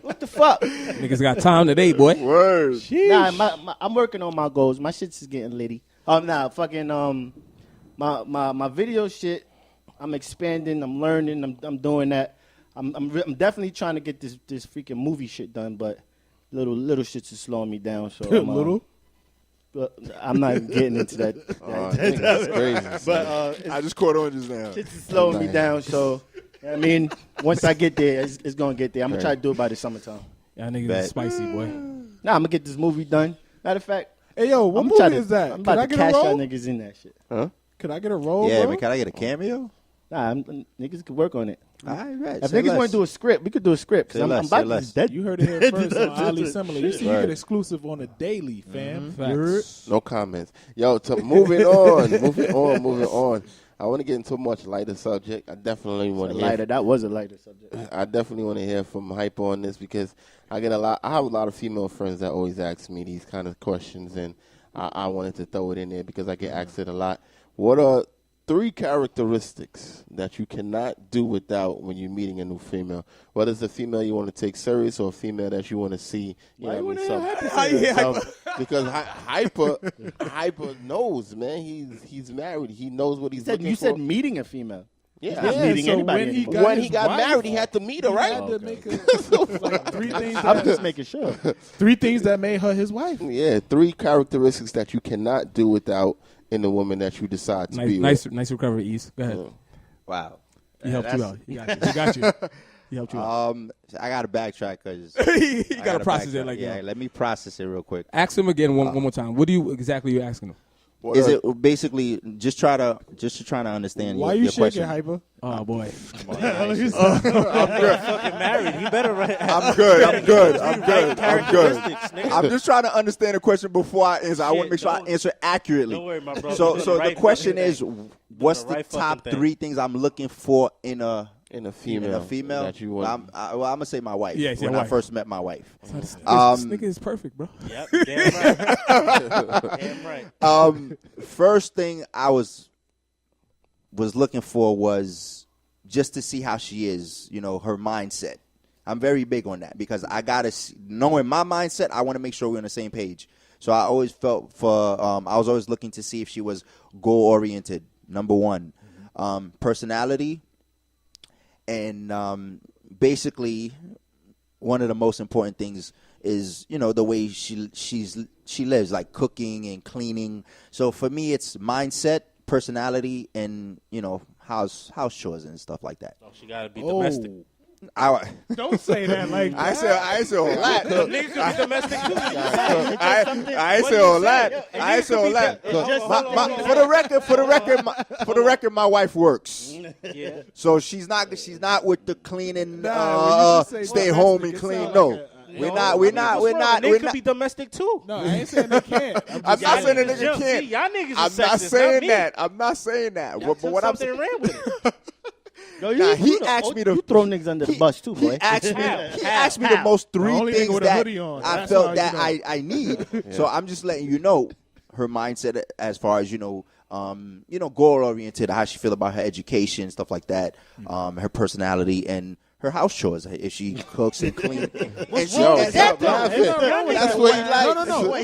What the fuck? Niggas got time today, boy. Word. Nah, I'm working on my goals. My shit's is getting litty. My video shit. I'm expanding. I'm learning. I'm doing that. I'm definitely trying to get this freaking movie shit done, but little shit's is slowing me down. So I'm, Little? I'm not even getting into that. That's crazy. But I just caught on just now. it's slowing me down. So, I mean, once I get there, it's going to get there. I'm going to try to do it by the summertime. Y'all niggas Bet. is spicy, boy. Nah, I'm going to get this movie done. Matter of fact, Hey, yo, what I'm movie trying to, is that? I'm Can about I to get a cash y'all role? niggas in that shit. Can I get a role, Yeah, bro? man, can I get a cameo? Nah, niggas could work on it. All right, If niggas want to do a script, we could do a script. 'Cause Say I'm less, about say to less. dead. You heard it here first on Ali Similar. You see, you get exclusive on the daily, fam. Facts. No comments. Yo, moving on. I want to get into a much lighter subject. I definitely want to hear. That was a lighter subject. I definitely want to hear from Hypa on this because I have a lot of female friends that always ask me these kind of questions, and I wanted to throw it in there because I get asked it a lot. What are 3 characteristics that you cannot do without when you're meeting a new female? Whether it's a female you want to take serious or a female that you want to see, because Hypa knows, man. He's married. He knows what he's looking for. You said meeting a female. Yeah. Not meeting so anybody when he anymore. When he his got wife, married, he had to meet her, he right? had to make like 3 things. I'm just making sure. 3 things that made her his wife. Yeah, 3 characteristics that you cannot do without in the woman that you decide to be with. Nice recovery, East. Go ahead. Wow. He helped you out. He got you. He helped you out. I got to backtrack because You got to process it like yeah. that. Let me process it real quick. Ask him again one more time. What do you exactly you asking him? Is it basically just trying to understand Why your you shaking, question? Hyper? Oh boy. Fucking married. He better write. I'm good. Characteristics, nigga. I'm just trying to understand the question before I answer. I want to Shit, make sure I don't- answer accurately. Don't worry, my brother. So You're the the right question fucking is, thing. what's the the right top fucking thing. 3 things I'm looking for in a female that you want. I'm gonna say my wife. Yeah, it's your when I wife. first met my wife. This nigga is perfect, bro. Yep, damn right. Damn right. First thing I was looking for was just to see how she is, her mindset. I'm very big on that because I gotta knowing my mindset, I want to make sure we're on the same page. So I always felt I was always looking to see if she was goal oriented. Number 1, personality, and basically one of the most important things is the way she lives, like cooking and cleaning. So for me, it's mindset, personality, and house chores and stuff like that. Oh, she gotta be domestic. Don't say that like that. I ain't say all that. Niggas can be domestic too. I ain't say all that. I ain't say all that. For the record, my wife works. Yeah. So she's not with the cleaning. Nah, when you just say Stay domestic, home and it clean. sound No, like we're not. Niggas could be domestic too. No, I ain't saying they can't. I'm not saying a nigga Yo, can't. see, y'all niggas I'm is not sexist, saying me. that. I'm not saying that. Y'all But took what I'm something saying, and ran with it. Yo, nah, he asked me to. You throw niggas under the bus too, boy. He asked me the most The 3 only nigga things with a that hoodie on. I That's felt how that you know. I need. So I'm just letting you know her mindset as far as goal oriented, how she feel about her education, stuff like that, her personality and her house chores, if she cooks and cleans. What's wrong with that, though? That's what he likes. No.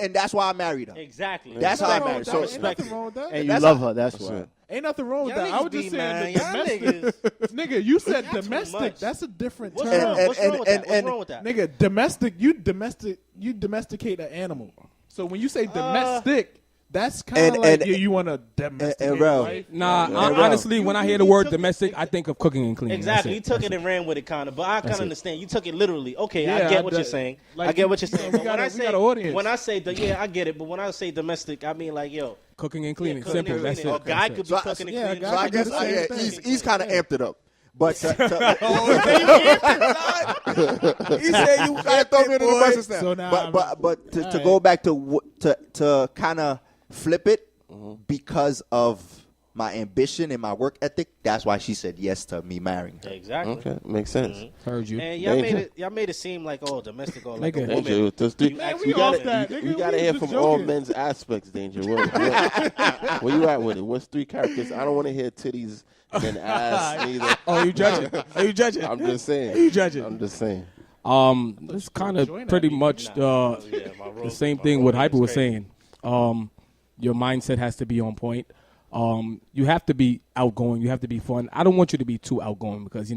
And that's why I married her. Exactly. That's how I married. So Ain't nothing wrong with that. And you love her, that's why. Ain't nothing wrong with that. I was just saying Y'all domestic. Nigga, you said Too domestic. much. That's a different What's term. wrong? What's wrong with that? What's wrong with that? Nigga, you domesticate an animal. So when you say domestic, that's kind of like you want to domesticate. Rel. Right? Nah, honestly, when I hear the word domestic, I think of cooking and cleaning. Exactly. You That's took it and ran with it, kind of. But I kind of understand. You took it literally. Okay, Yeah, I get what I- you're saying. like, I get what you're saying. we But got when a- I we say got an audience. when I say I get it. But when I say domestic, I mean like yo, Cooking and cleaning. cooking and Simple. That's cleaning. it. A guy That's could it. be So I- cooking and yeah, a cleaning. guy So I could do guess the same thing. he's kind of amped it up. But he said you kind of throw me under the bus just now. So now but to Alright. go back to kind of flip it because of my ambition and my work ethic, that's why she said yes to me marrying her. Exactly. Okay, makes sense. Heard you. And Danger. y'all made it seem like domestic or like a Nigga. woman. Danger, You we actually got off that, nigga. you We got to was hear just from all joking. men's aspects, Danger. Where you at with it? What's 3 characters? I don't want to hear titties and ass neither. Oh, you judging? Are you judging? I'm just saying. You judging? I'm just saying. It's kind of pretty much the same thing what Hyper was saying. Your mindset has to be on point. You have to be outgoing. You have to be fun. I don't want you to be too outgoing because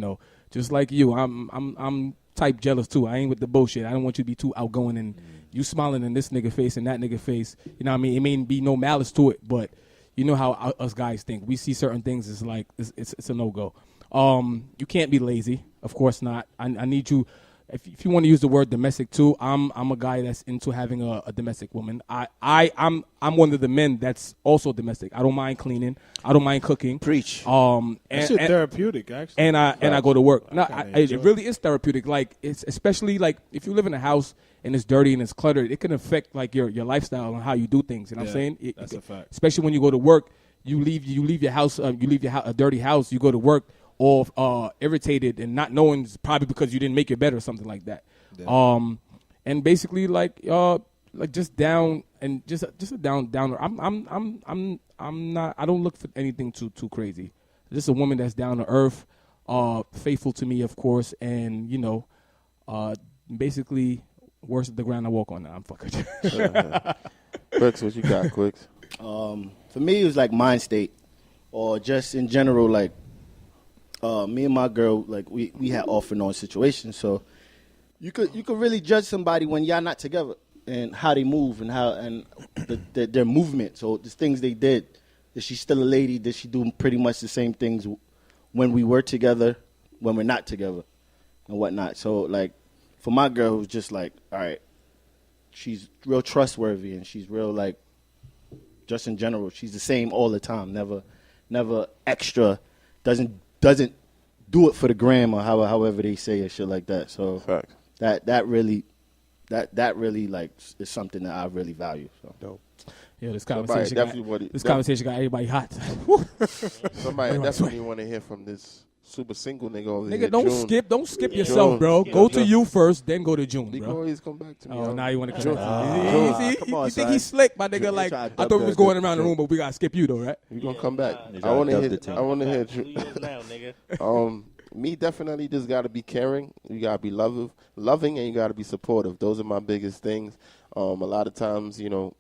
just like you, I'm type jealous too. I ain't with the bullshit. I don't want you to be too outgoing and you smiling in this nigga face and that nigga face. You know what I mean? It may be no malice to it, but you know how us guys think. We see certain things, it's like it's a no-go. You can't be lazy. Of course not. I need you. If you want to use the word domestic too, I'm a guy that's into having a domestic woman. I'm one of the men that's also domestic. I don't mind cleaning. I don't mind cooking. Preach. That shit therapeutic, actually. And I go to work. No, it really is therapeutic. Like it's especially like if you live in a house and it's dirty and it's cluttered, it can affect like your lifestyle and how you do things. You know what I'm saying? That's a fact. Especially when you go to work, you leave your house, a dirty house. You go to work all irritated and not knowing it's probably because you didn't make your bed or something like that. Yeah. And basically like just down and just a down. I'm not. I don't look for anything too crazy. Just a woman that's down to earth, faithful to me, of course, and you know, basically worship the ground I walk on. Now I'm fucking. Quicks, what you got, Quicks? For me, it was like mind state, or just in general, like me and my girl, like we had off and on situations. So you could really judge somebody when y'all not together and how they move and their movement. So the things they did. Is she still a lady? Did she do pretty much the same things when we were together, when we're not together, and whatnot? So like for my girl, it was just like, all right, she's real trustworthy and she's real like. Just in general, she's the same all the time. Never extra. Doesn't do it for the gram or however they say it, shit like that. So Fact. that really like is something that I really value. So Dope. Yeah, this Somebody conversation got everybody hot. Somebody definitely want to hear from this super single nigga over here. Nigga, don't skip yourself, bro. Go to you first, then go to June, He can bro. always come back to me. Oh, now you want to come back Come to me. on, You think son. he's slick, my nigga? June, Like, try I to thought we dub was that going shit. around the room, but we got to skip you, though, right? We gonna come back. He's I want to gonna hear. dub the team. I want to hear. 2 years now, nigga. Me definitely just got to be caring. You got to be loving, and you got to be supportive. Those are my biggest things. A lot of times, you know,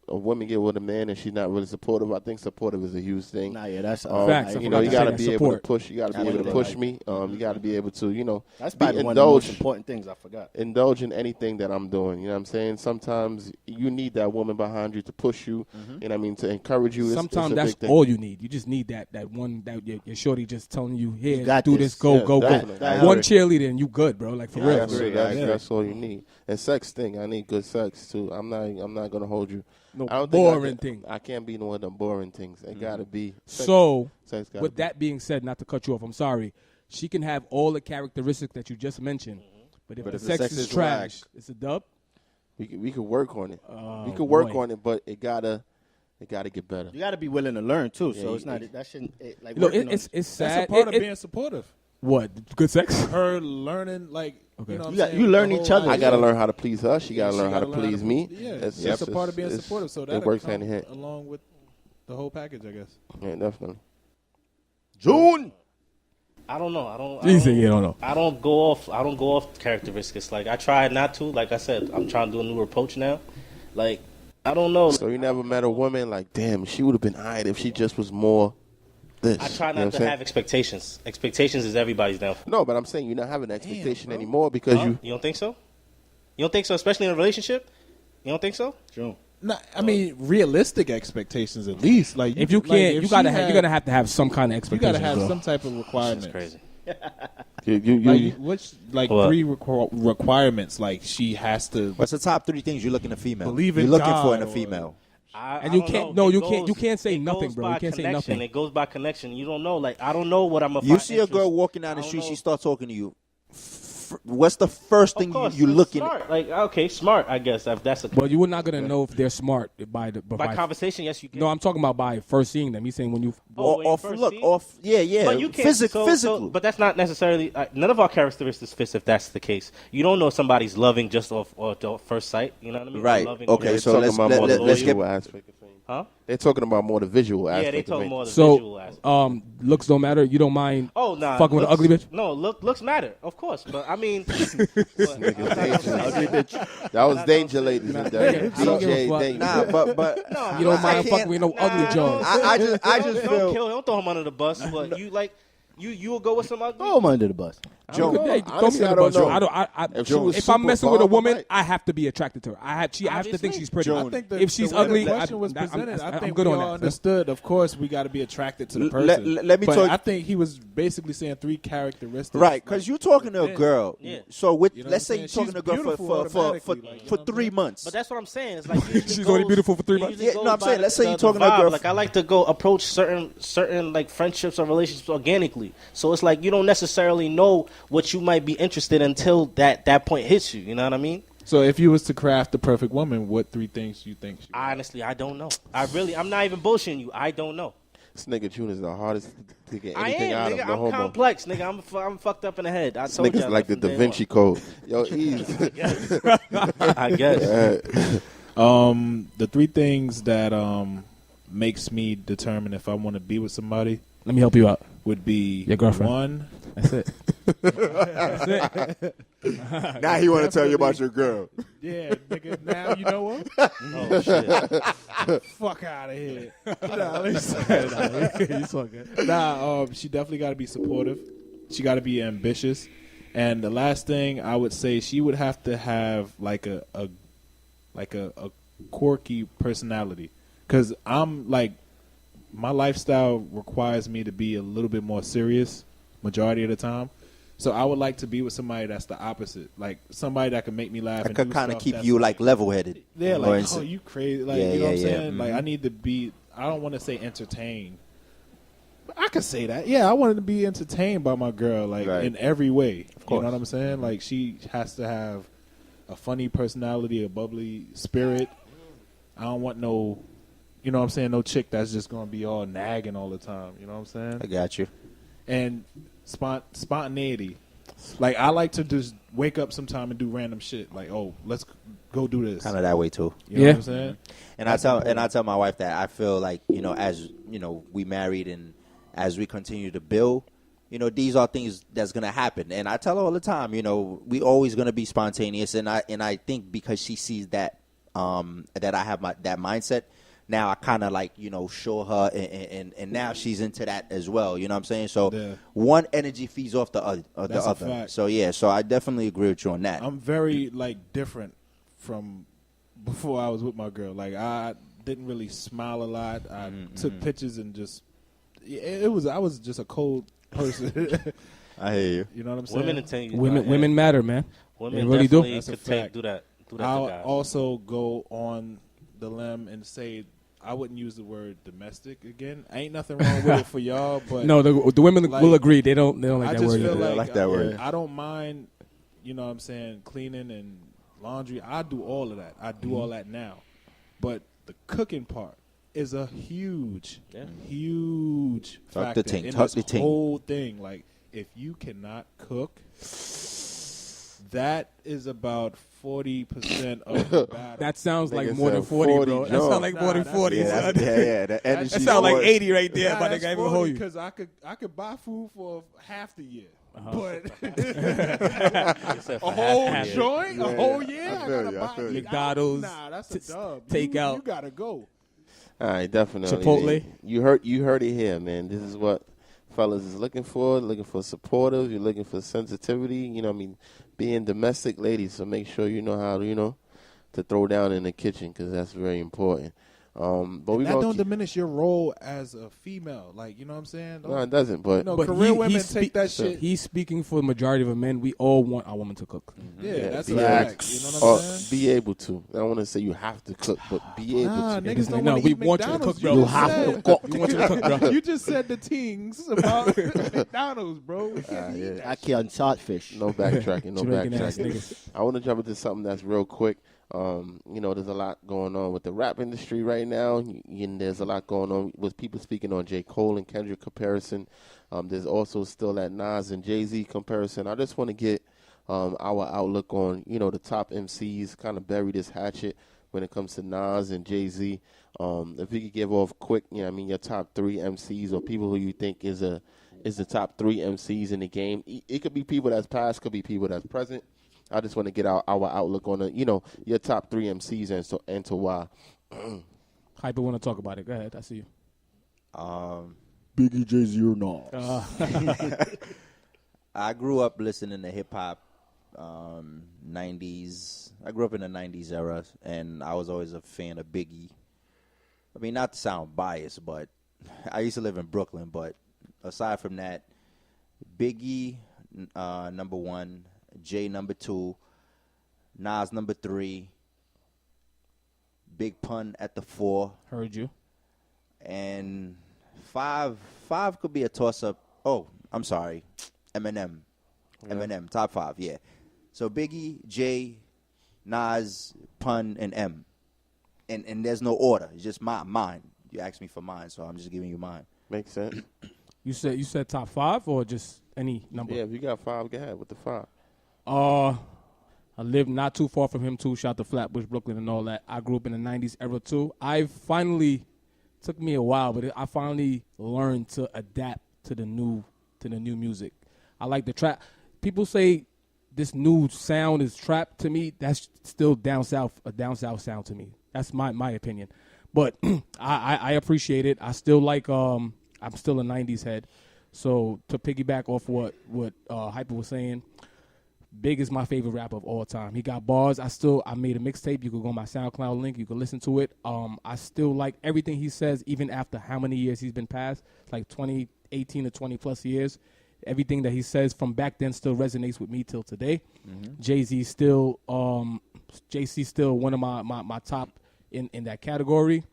a woman get with a man and she's not really supportive. I think supportive is a huge thing. nah, yeah, that's Facts. You know, you got to be able to Support. push. You got to be able to push me. You got to be able to, you know, that's probably one of the most important things I forgot. indulge in anything that I'm doing. You know what I'm saying? Sometimes you need that woman behind you to push you. You know what I mean? To encourage you. Sometimes it's a that's big thing. all you need. You just need that one that your shorty just telling you, here, You got do this. this, go, Yeah, go, definitely. go. I One agree. cheerleader and you good, bro. Like, for real. That's all you need. And sex thing, I need good sex too. I'm not gonna hold you. No I don't boring think thing. I can't be one of them boring things. It gotta be. So, sex gotta with be. that being said, not to cut you off, I'm sorry. She can have all the characteristics that you just mentioned, but if the sex is trash, it's a dub. we could work on it. Oh, We could work boy. on it, but it gotta get better. You got to be willing to learn too. Yeah, So it's not that shouldn't like. You know, working on it's That's sad. a part of It- being supportive. what? Good sex? Her learning, like, Okay. you know what You I'm got- saying? you learn The each whole other. I gotta idea. learn how to please her. She gotta learn how to gotta please me. Yeah, That's that's a part of being supportive. So that it works hand in hand. along with the whole package, I guess. Yeah, definitely. June. I don't know. He said, "Yeah, I don't know." I don't go off characteristics. Like I try not to. Like I said, I'm trying to do a new approach now. Like I don't know. So you never met a woman like, damn, she would have been alright if she just was more this. I try You know not what to I'm saying? have expectations. Expectations is everybody's downfall. No, but I'm saying you're not having an expectation anymore because Huh? You don't think so? You don't think so? Especially in a relationship? You don't think so? June. No, I mean realistic expectations at least. Like If you like, can't, if you gotta she have, had- you're gonna have to have some kind of you expectation. gotta have bro. some type of requirements. That's crazy. you Which like What? three requirements? Like she has to What's the top 3 things you're looking in a female? Believe in you're looking for God in a or- female. And you can't- no, you can't say nothing, bro. You can't say nothing. It goes by connection. You don't know. Like I don't know what I'm. You see a girl walking down the I don't street, know. she starts talking to you. What's the first thing Of course, you it's looking smart. Like okay, smart. I guess if that's a But you were not gonna know if they're smart by conversation. Yes, you can. No, I'm talking about by first seeing them. He's saying when you. Oh, when you off first look see? off yeah But you can't. physical. But that's not necessarily. None of our characteristics fits if that's the case. You don't know if somebody's loving just off first sight. You know what I mean? Or Right. loving Okay, or- so let's more the let's get visual aspect of things. Huh? They're talking about more the visual aspect. Yeah, they of talk things. more of the visual aspect. So looks don't matter. You don't mind. Oh nah, fucking with an ugly bitch. No, looks matter, of course. But I mean, That was Danger, ladies and gentlemen. I don't give a DJ fuck. Danger. Nah, but You don't I mind can't- fucking with no ugly jaws. I just don't feel kill him. Don't throw him under the bus. But you like, You will go with some ugly? Throw him under the bus. Joe, Hey, throw me honestly, on I the don't bus, Joe. know. If she was If I'm super messing with a bomb, I woman, might. I have to be attracted to her. I have to think Obviously. she's pretty. Joan. I think If she's the way ugly, the question was I'm presented, I I'm think good we on all that. understood. Of course, we got to be attracted to the person. let me but tell you- I think he was basically saying 3 characteristics. Right, because you're talking to a girl. Yeah. So with You know let's what say I'm you're saying? talking to a girl She's for beautiful automatically, like, you for know what I'm 3 saying? months. But that's what I'm saying. It's like usually She's only goes- beautiful for 3 it months? usually Yeah, goes no, I'm by saying, the- let's say the- you're the talking to a vibe. girl- Like I like to go approach certain like friendships or relationships organically. So it's like you don't necessarily know what you might be interested in until that point hits you. You know what I mean? So if you was to craft the perfect woman, what 3 things you think? She would? Honestly, I don't know. I'm not even bullshitting you. I don't know. This nigga June is the hardest to get I anything out am, of. nigga. No I'm homo. complex, nigga. I'm fucked up in the head. I This told you. nigga's like the Da Vinci Code. Yo, ease. I guess. The 3 things that makes me determine if I want to be with somebody Let me help you out. would be Your girlfriend. 1. That's it. Now he want to tell you about your girl. Yeah, nigga. Now you know what? Oh shit. Fuck out of here. Nah, she definitely got to be supportive. She got to be ambitious. And the last thing I would say, she would have to have like a quirky personality. Because I'm like, my lifestyle requires me to be a little bit more serious majority of the time. So I would like to be with somebody that's the opposite, like somebody that can make me laugh. I and could do kind of stuff keep that's you like level-headed. yeah, Or like, instead- oh, you crazy. Like, Yeah, you know what I'm yeah, yeah. saying? Like, I need to be, I don't want to say entertained. But I could say that. Yeah, I wanted to be entertained by my girl, like, Right. in every way. Of course. You know what I'm saying? Like, she has to have a funny personality, a bubbly spirit. I don't want no, you know what I'm saying, no chick that's just going to be all nagging all the time. You know what I'm saying? I got you. And spontaneity. Like, I like to just wake up sometime and do random shit. Like, oh, let's go do this. Kind of that way too. You know what I'm saying? And I tell my wife that I feel like, as we married and as we continue to build, these are things that's gonna happen. And I tell her all the time, we always gonna be spontaneous. And I think because she sees that that I have that mindset. Now I kind of like, show her, and now she's into that as well. You know what I'm saying? So Yeah. one energy feeds off the other. That's a fact. So I definitely agree with you on that. I'm very different from before I was with my girl. Like, I didn't really smile a lot. I took pictures and just I was just a cold person. I hear you. You know what I'm saying? Women matter, man. Women They really do. definitely That's a could fact. do that to I'll guys. also go on the limb and say I wouldn't use the word domestic again. Ain't nothing wrong with it for y'all, but No, the women like, will agree. They don't like I that just word. feel either. like, like that word. I don't mind, you know what I'm saying, cleaning and laundry. I do all of that. I do all that now. But the cooking part is a huge Tuck factor the ting, in tuck this the ting. whole thing. Like, if you cannot cook, that is about 40% of the battle. That sounds like Nigga more than said 40, 40, bro. That Joe. sounds like more than Nah, 40. that's- son. The energy. That sounds like forward. 80 right there, Nah, but that's they can't even 40 hold you. because I could buy food for half the year. But Except a for whole half the year. joint, a whole year, I I feel gotta you, I buy feel you. McDonald's, Nah, that's a dub. take out. You gotta go. All right, definitely. Chipotle. You heard it here, man. This is what fellas is looking for supportive. You're looking for sensitivity. You know what I mean? Being domestic, ladies. So make sure you know how to, to throw down in the kitchen because that's very important. But we That don't keep, diminish your role as a female. Like, you know what I'm saying? no, it doesn't. But No, But career he women spe- take that shit. He's speaking for the majority of men. We all want our woman to cook. Yeah, that's a be fact. able- You know what I'm or saying? be able to. I don't want to say you have to cook, but be able Nah, to. niggas don't No, want to we eat want you to McDonald's. cook, bro. You You just have said- to cook. We want you to cook, bro. You just said the things about McDonald's, bro. We can't eat that. I can't saltfish. No backtracking. No Jamaican ass backtracking. niggas. I want to jump into something that's real quick. There's a lot going on with the rap industry right now, and there's a lot going on with people speaking on J. Cole and Kendrick comparison. There's also still that Nas and Jay-Z comparison. I just want to get our outlook on, the top MCs, kind of bury this hatchet when it comes to Nas and Jay-Z. If you could give off quick, your top 3 MCs or people who you think is the top 3 MCs in the game. It could be people that's past, could be people that's present. I just want to get our outlook on your top 3 MCs and to why. Hypa want to talk about it. Go ahead. I see you. Biggie, Jay-Z, or Nas? I grew up listening to hip hop, 90s. I grew up in the 90s era, and I was always a fan of Biggie. I mean, not to sound biased, but I used to live in Brooklyn. But aside from that, Biggie, number 1, Jay, number 2, Nas, number 3, Big Pun at the 4. Heard you. And 5 could be a toss-up. Oh, I'm sorry. Eminem. Yeah. Eminem, top 5, yeah. So Biggie, Jay, Nas, Pun, and M. And there's no order. It's just mine. You asked me for mine, so I'm just giving you mine. Makes sense. You said top 5 or just any number? Yeah, if you got 5, go ahead with the 5. I lived not too far from him too. Shout to Flatbush, Brooklyn, and all that. I grew up in the '90s era too. Took me a while, but I finally learned to adapt to the new music. I like the trap. People say this new sound is trap. To me, that's still down south sound to me. That's my opinion. But I appreciate it. I still like. I'm still a '90s head. So to piggyback off what Hypa was saying. Big is my favorite rapper of all time. He got bars. I made a mixtape. You could go on my SoundCloud link. You could listen to it. I still like everything he says, even after how many years he's been passed, like 18 to 20 plus years. Everything that he says from back then still resonates with me till today. Mm-hmm. Jay-Z still, JC still one of my top in that category.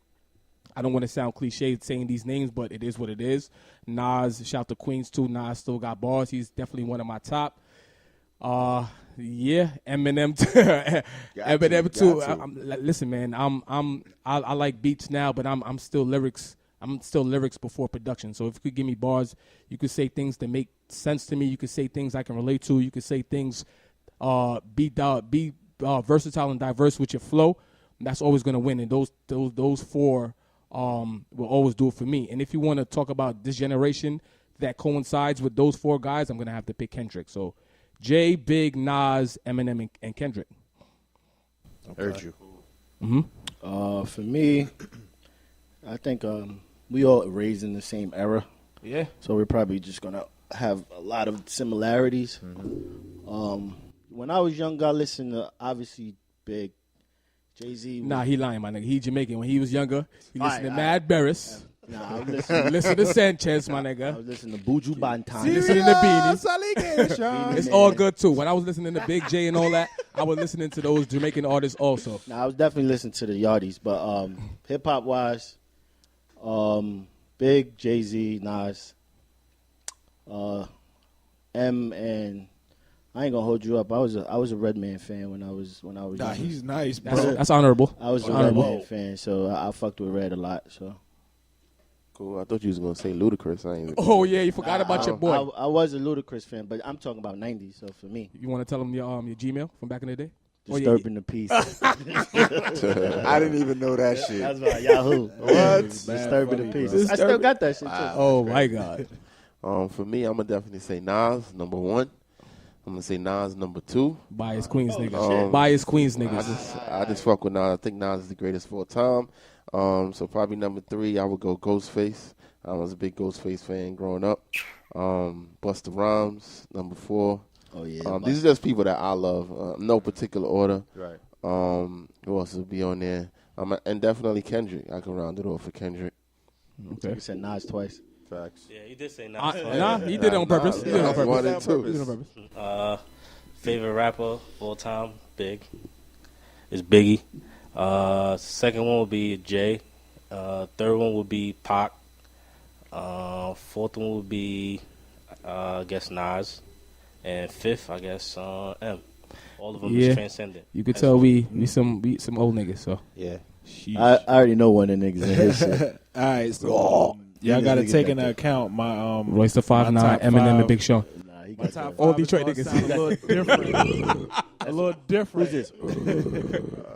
I don't want to sound cliche saying these names, but it is what it is. Nas, shout to Queens too. Nas still got bars. He's definitely one of my top. Yeah, Eminem. Eminem too. Listen, man, I like beats now, but I'm still lyrics. I'm still lyrics before production. So if you could give me bars, you could say things that make sense to me. You could say things I can relate to. You could say things, be versatile and diverse with your flow. That's always gonna win. And those 4 will always do it for me. And if you want to talk about this generation that coincides with those 4 guys, I'm gonna have to pick Kendrick. So. Jay, Big, Nas, Eminem, and Kendrick. Okay. Heard you. Mm-hmm. For me, I think we all raised in the same era. Yeah. So we're probably just going to have a lot of similarities. Mm-hmm. When I was younger, I listened to, obviously, Big, Jay-Z. Nah, he lying, my nigga. He Jamaican. When he was younger, he listened to Mad Barris. Nah, I was listening. Listen to Sanchez, my nigga. I was listening to Buju Banton. Listening to Beanie. It's all good, too. When I was listening to Big J and all that, I was listening to those Jamaican artists also. Nah, I was definitely listening to the Yardies. But hip-hop-wise, Big, Jay-Z, Nas, M, and I ain't gonna hold you up. I was a Redman fan when I was Nah, young. he's nice, bro. That's honorable. I was a Redman fan, so I fucked with Red a lot. So Cool. I thought you was gonna say Ludacris. I ain't. Oh yeah, you forgot about your boy. I was a Ludacris fan, but I'm talking about '90s. So for me, You want to tell him your Gmail from back in the day? Disturbing the Peace. I didn't even know that shit. That's right, Yahoo. What? Disturbing the Peace. I still got that shit too. Oh my God. For me, I'm gonna definitely say Nas number 1. I'm gonna say Nas number 2. Bias Queens niggas. Bias Queens niggas. I just fuck with Nas. I think Nas is the greatest of all time. So probably number 3, I would go Ghostface. I was a big Ghostface fan growing up. Busta Rhymes, number 4. Oh yeah. These are just people that I love. No particular order. Right. Who else will be on there? And definitely Kendrick. I can round it off for Kendrick. Okay. You said Nas twice. Facts. Yeah, he did say Nas. Nah, he did it on purpose. He did it on purpose. One and two. He did it on purpose. Favorite rapper all time, Big, is Biggie. Second one would be Jay. Third one would be Pac. Fourth one would be, I guess, Nas. And fifth, I guess, M. All of them is transcendent. You could tell we some old niggas. So Yeah. I already know one of the niggas in his shit. All right, so y'all got to take into account my Royce the 5'9", my top Eminem, the five. Big Sean. Nah, he My got top that. All five is Detroit gonna niggas. sound a little different. A little different. Who's this?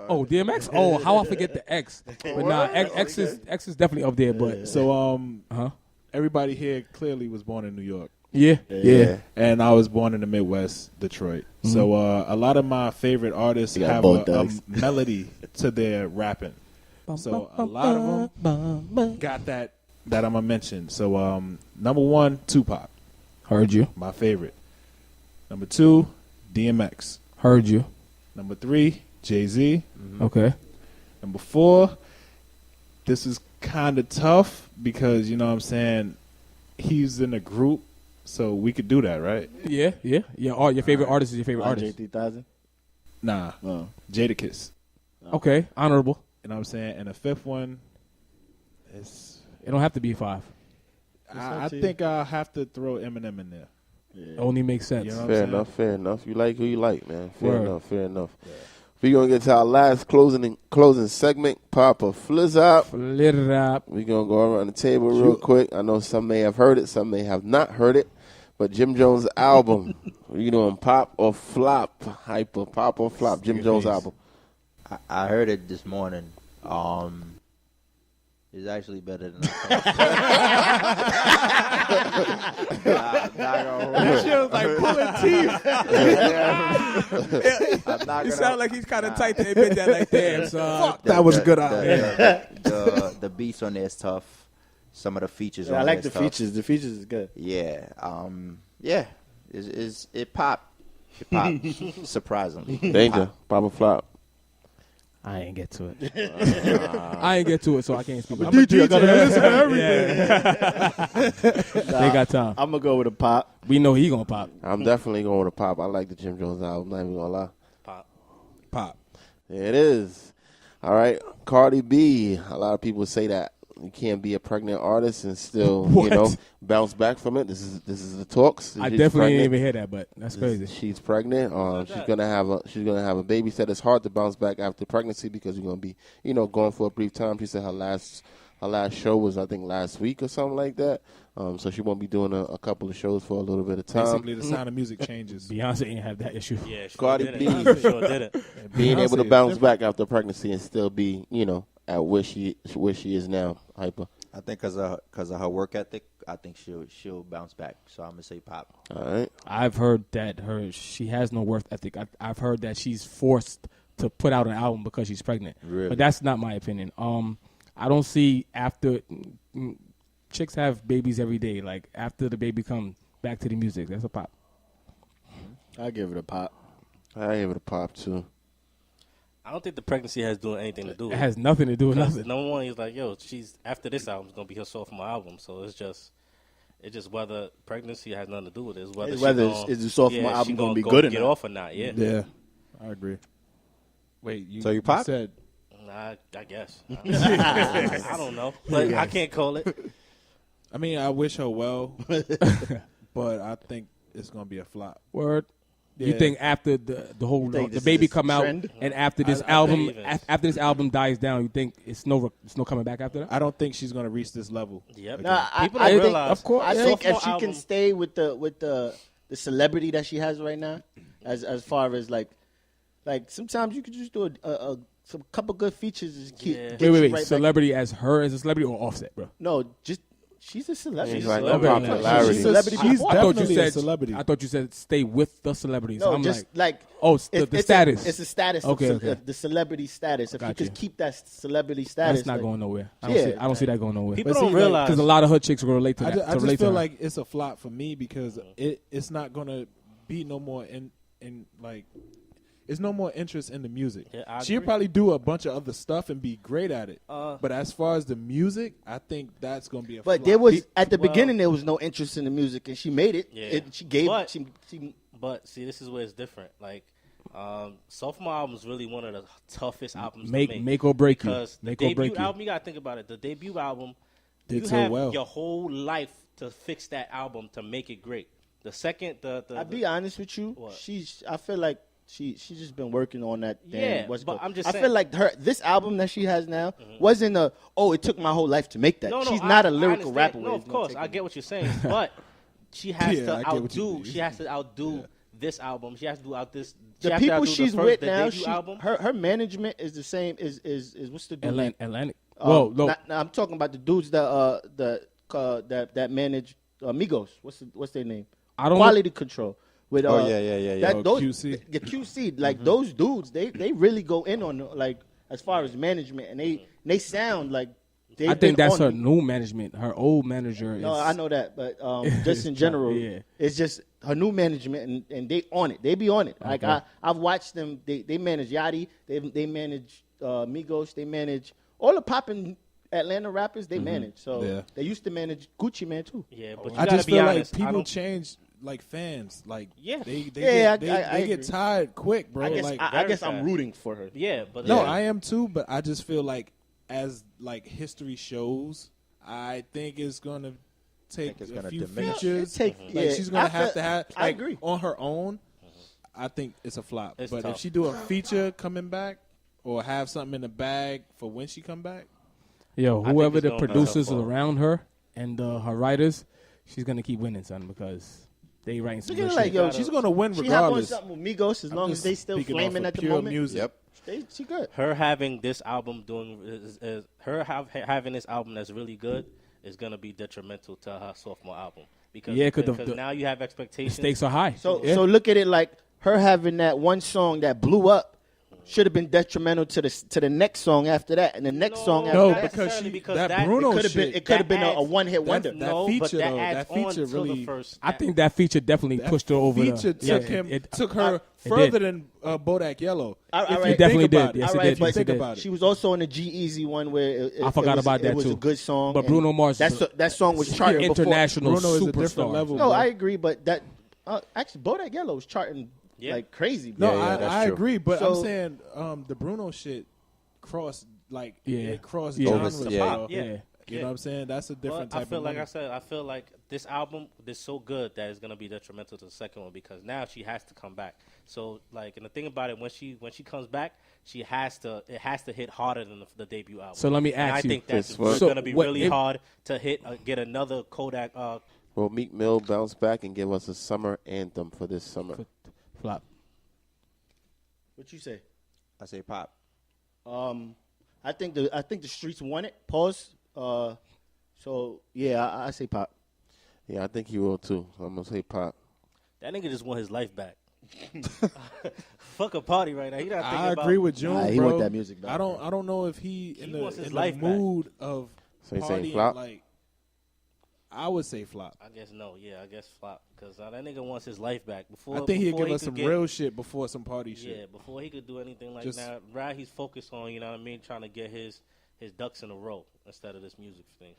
Oh, DMX. Oh, how I forget the X. But nah, X is definitely up there. But So uh-huh. everybody here clearly was born in New York. Yeah. And I was born in the Midwest, Detroit. Mm-hmm. So a lot of my favorite artists You got have both a dogs. melody to their rapping. So a lot of them got that that I'm gonna mention. So, number 1, Tupac, Heard you. my favorite. Number 2, DMX. Heard you. Number 3, Jay-Z. Okay. Number 4, this is kind of tough because, you know what I'm saying, he's in a group, so we could do that, right? Yeah. Your favorite artist is your favorite artist. J3000. Nah. No. Jadakiss. Okay, honorable. You know what I'm saying? And the 5th one is... It don't have to be 5. I think I'll have to throw Eminem in there. It only makes sense. You know what I'm Fair saying? enough, fair enough. You like who you like, man. Fair Word. enough. We're going to get to our last closing segment, Papa Flizzop. Lit it up. We're going to go around the table real quick. I know some may have heard it, some may have not heard it. But Jim Jones' album, you doing pop or flop? Hypa, pop or flop? Jim Jones' album. I heard it this morning. It's actually better than I thought. That shit was like pulling teeth. I'm not You gonna- sound like he's kind of tight to admit that. Like, damn, son. That was a good album. The beats on there is tough. Some of the features Yeah, I on like there the is tough. features. The features is good. Yeah. Yeah. It popped. It popped. Surprisingly. Danger, pop or flop? I ain't get to it. I ain't get to it, so I can't speak. I'm a DJ. I gotta listen to everything. They got time. I'm gonna go with a pop. We know he gonna pop. I'm definitely going with pop. I like the Jim Jones album. Not even gonna lie. Pop. There it is. All right, Cardi B. A lot of people say that you can't be a pregnant artist and still, What? bounce back from it. This is the talks. I She's definitely pregnant. didn't even hear that, but that's crazy. She's pregnant. She's gonna have a baby. Said it's hard to bounce back after pregnancy because you're gonna be, gone for a brief time. She said her last show was, I think, last week or something like that. So she won't be doing a couple of shows for a little bit of time. Basically, the sound of music changes. Beyonce ain't have that issue. Yeah, sure Cardi did B. it. Sure did it. Being able to Beyonce bounce is back after pregnancy and still be, at where she is now. Hyper. I think because of her work ethic, I think she'll bounce back. So I'm gonna say pop. All right. I've heard that she has no work ethic. I've heard that she's forced to put out an album because she's pregnant. Really? But that's not my opinion. I don't see after chicks have babies every day. Like after the baby comes back to the music, that's a pop. I give it a pop. I give it a pop too. I don't think the pregnancy has doing anything to do It with has nothing to do with nothing. Number one, he's like, yo, she's after this album's gonna be her sophomore album, so it's just whether pregnancy has nothing to do with it. It's whether, It's whether is the sophomore she album gonna be go good or get not. off or not. Yeah, Yeah, I agree. Wait, So you pop? said Nah, I guess. I don't know, but I can't call it. I mean, I wish her well, but I think it's gonna be a flop. Word. You Yeah. think after the whole think the this baby is come out trend? and after this I album believe it. after this album dies down, you think it's no coming back after that? I don't think she's gonna reach this level. Yep. Nah, People I don't think, realize. of course. I think if sophomore she album- can stay with the celebrity that she has right now, as far as like sometimes you could just do some couple good features and keep. Yeah. get Wait. you right back. Celebrity as her as a celebrity or Offset, bro? No, just she's a celebrity. She's like a the celebrity. popularity. She's a celebrity She's before. I thought you definitely said a celebrity. I thought you said stay with the celebrities. No, I'm just like, like the status. It's a status. Okay, of okay. the celebrity status. If you Got you. just keep that celebrity status, that's not like, going nowhere. I Yeah. don't see that going nowhere. People But don't see, like, realize Because a lot of her chicks will relate to I that. just, to relate to feel her. like it's a flop for me because it's not gonna be no more in like. It's no more interest in the music. Yeah, I She'll agree. probably do a bunch of other stuff and be great at it. Uh, but as far as the music, I think that's gonna be a But flop. there was at the well- beginning there was no interest in the music, and she made it. Yeah. She gave. But- She But see, this is where it's different. Like, sophomore album is really one of the toughest albums make to make or break you. because Make the or break debut you. album, you gotta think about it. The debut album, Did you so have well. your whole life to fix that album to make it great. The second, I'll be honest with you. What? I feel like she's just been working on that. Yeah, West but Coast. I'm just I saying- Mm-hmm. feel like this album that she has now wasn't it took my whole life to make that. no, She's I- not a I lyrical understand. rapper. No, where of it's gonna course, take I her. get what you're saying, but she has Yeah, to I get what you outdo. mean. She has to outdo this album. She has to do out this. she The has to people outdo she's the first, with the now, debut album. her management is the same. Is what's the dude? name? Atlantic. Whoa, no. I'm talking about the dudes that manage Migos. What's their name? I don't Quality Control. With Oh, yeah. that, Oh, those, QC. The QC, like those dudes, they really go in on like as far as management, and they sound like I think that's her new management. Her old manager. No, is, I know that, but just in general, it's just her new management, and they on it. They be on it. Like I've watched them. They manage Yachty. They manage Migos. They manage all the popping Atlanta rappers. They manage. So they used to manage Gucci Mane too. Yeah, but you I gotta just be feel honest. like people change. Like fans, like they I get agree. tired quick, bro. I guess I'm rooting for her. Yeah, but No, I am too, but I just feel like as like history shows, I think it's gonna take a few features. She's gonna have to have. Like, I agree. On her own, I think it's a flop. It's but tough. if she do a feature coming back or have something in the bag for when she come back, whoever it's the gonna be producers tough for her. around her and her writers, she's gonna keep winning, son, because they writing some good Like, shit. she's gonna win She have on regardless. something with Migos as long as they still Speaking off flaming of at the pure moment. music. Yep. She good. her having this album having this album that's really good is gonna be detrimental to her sophomore album because now you have The expectations. stakes are high. So look at it like her having that one song that blew up should have been detrimental to the next song after that, and the next song after No, that. because that that Bruno it could have been a one-hit wonder. No, feature, but that though, adds that feature on to really- the first. I think that feature definitely pushed her over. Feature took her further than Bodak Yellow. All If you right. think Definitely about did. it. Yes, All it right, did. but Yes, it think did. about it. She was also on the G-Eazy one where I forgot about that it was too. a good song. But and Bruno Mars, that song was charting before. international Bruno is a superstar. different level. No, bro. I agree, but that actually Bodak Yellow was charting like crazy. No, bro. I true. agree, but I'm So- saying the Bruno shit crossed it crossed Yeah. genres. Over- bro. yeah. You know what I'm saying? That's a different But type I feel of like money. I said, I feel like this album is so good that it's gonna be detrimental to the second one because now she has to come back. So like, and the thing about it, when she comes back, it has to hit harder than the debut album. So let me and I ask you. think that's So gonna be what really if- hard to get another Kodak. Will Meek Mill bounce back and give us a summer anthem for this summer? Flop. What you say? I say pop. I think the streets want it. Pause. So yeah, I say pop. Yeah, I think he will too. I'm gonna say pop. That nigga just want his life back. Fuck a party right now. He not thinking I about. agree with June, Nah, he bro. want that music back. I don't know if he in wants his the life back. mood of So you saying partying. flop? Like, I would say flop. I guess no. Yeah, I guess flop because that nigga wants his life back. Before I think he'd before give us could some get- real shit before some party Yeah, shit. before he could do anything like Just- that, right? He's focused on, you know what I mean, trying to get his ducks in a row instead of this music thing.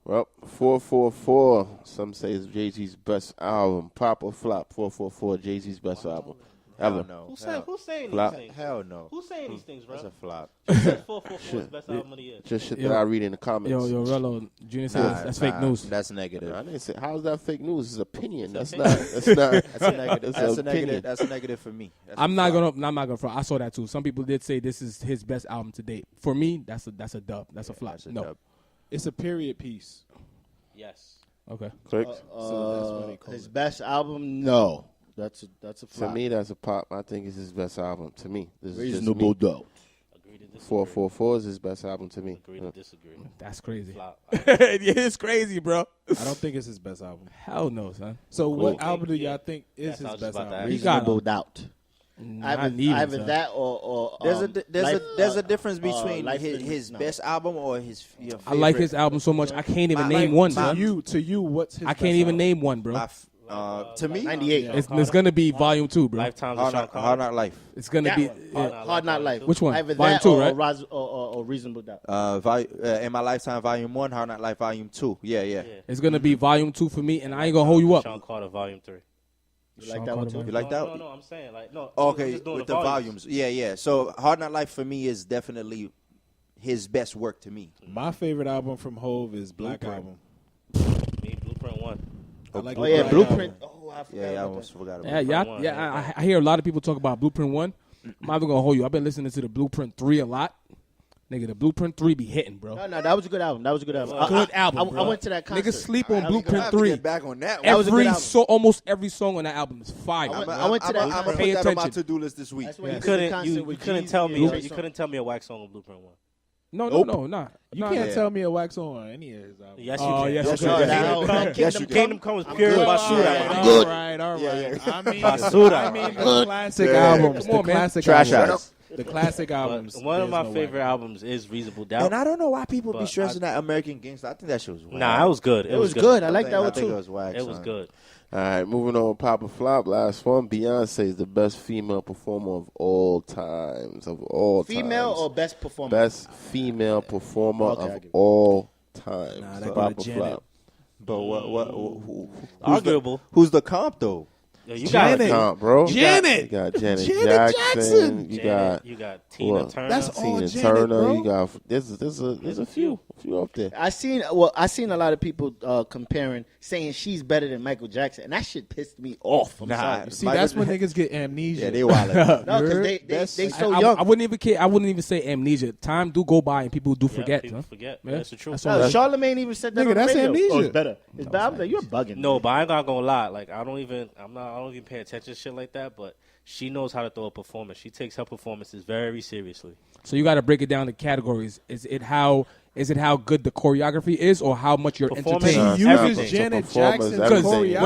Well, 444. Some say it's Jay-Z's best album. Pop or flop? 444. Jay-Z's best album. Hell Ever. no. Who's saying Flop. these things? Hell no. Who's saying these things, bro? That's a flop. 444's best album of the year. Just shit Yo. that I read in the comments. Yo, Rello, Junior said that's fake news. That's negative. I didn't say. How's that fake news? It's opinion. That's opinion. not. That's not. That's a negative. That's a opinion. negative. That's a negative for me. That's I'm a not flop. gonna front. I saw that too. Some people did say this is his best album to date. For me, that's a dub. That's a flop. That's a No. dub. It's a period piece. Yes. Okay. Correct. So that's what they call His it. best album, no. That's a To flop. me, that's a pop. I think it's his best album. To me, this is just Reasonable me. doubt. Agree to disagree. 444 is his best album to me. Agree to disagree. That's crazy. Flop. Yeah, it's crazy, bro. I don't think it's his best album. Hell no, son. So what Cool. album do Yeah. y'all think is That's what I his was best about to album? ask. You got Reasonable doubt. Not even, Either son. that or There's a difference between Life his no. best album or his. Your I like favorite. his album so much I can't even My- name like, one, my- bro. To you, what's his I best can't even album? name one, bro. To me, 98. It's gonna be volume 2, bro. Lifetimes of Hard Sean Knock, Carter. Hard Knock Life. It's gonna be. Hard Not Life. Which one? Either Volume that 2, or, right? or Reasonable Doubt. In My Lifetime, Volume 1, Hard Knock Life, Volume 2. Yeah. It's gonna be volume 2 for me, and I ain't gonna hold you up. Sean Carter, Volume 3. You like that one too? You like that? No, I'm saying like no. Okay, I'm just doing with the volumes. Yeah. So Hard Knock Life for me is definitely his best work to me. My favorite album from Hove is Black Blueprint. Album. Me, Blueprint 1. I like Oh yeah, Black Blueprint. Album. Oh, I forgot Yeah, I about almost that. forgot about Yeah, it. yeah. I hear a lot of people talk about Blueprint 1. I'm not even gonna hold you. I've been listening to the Blueprint 3 a lot. Nigga, the Blueprint 3 be hitting, bro. No, that was a good album. That was a good album. Good album, I bro. went to that concert. Niggas sleep on That was a good Blueprint album. 3. Get back on that. That was a good album. Almost every song on that album is fire. I went to that I'm gonna concert. put that on my attention. to-do list this week. That's when You he did the couldn't concert you with couldn't Jeezy tell and me Trey you Songz. couldn't tell me a wax song on Blueprint 1. No, nah. You can't tell me a wax on any of his albums. Yes, you Oh, can. yes, Yes, you you can. can. Yes, you can. Kingdom Come was pure good. basura. Yeah, I'm I'm good. All right. Yeah. I mean, Basura. I mean the classic albums. Come on, the man. classic Trash albums. ass. The classic But albums. one of there's my no favorite wagon. albums is Reasonable Doubt. And I don't know why people be But stressing that American Gangster. I think that shit was whack. Nah, it was good. It was good. I like that I one think it too. was whack. It was son. good. All right, moving on. Papa Flop, last one. Beyonce is the best female performer of all times. Female or best performer? Best female performer Okay, I of give it. all time. Nah, that go Papa to Janet. Flop. But who's Arguable. Who's the comp though? Yeah, you Janet. got Comp, bro. Janet. You got Janet, Janet Jackson. You got You got Tina well, Turner. That's all Tina Janet, Turner. bro. You got there's a few up there. I seen a lot of people comparing, saying she's better than Michael Jackson, and that shit pissed me off. I'm sorry. See, that's when niggas get amnesia. Yeah, they wild. No, because they so young. I wouldn't even care. I wouldn't even say amnesia. Time do go by and people do forget. People Huh? forget. Yeah. That's the truth. That's all. No, Charlamagne even said that Nigga, on the that's radio. amnesia. Oh, it's better. It's better. I'm like, you're bugging. No, man. but I'm not gonna lie. Like I don't even pay attention to shit like that. But she knows how to throw a performance. She takes her performances very seriously. So you got to break it down to categories. Is it how good the choreography is, or how much you're Performance. entertained? She Everything. uses Janet Performance, Jackson everything. Because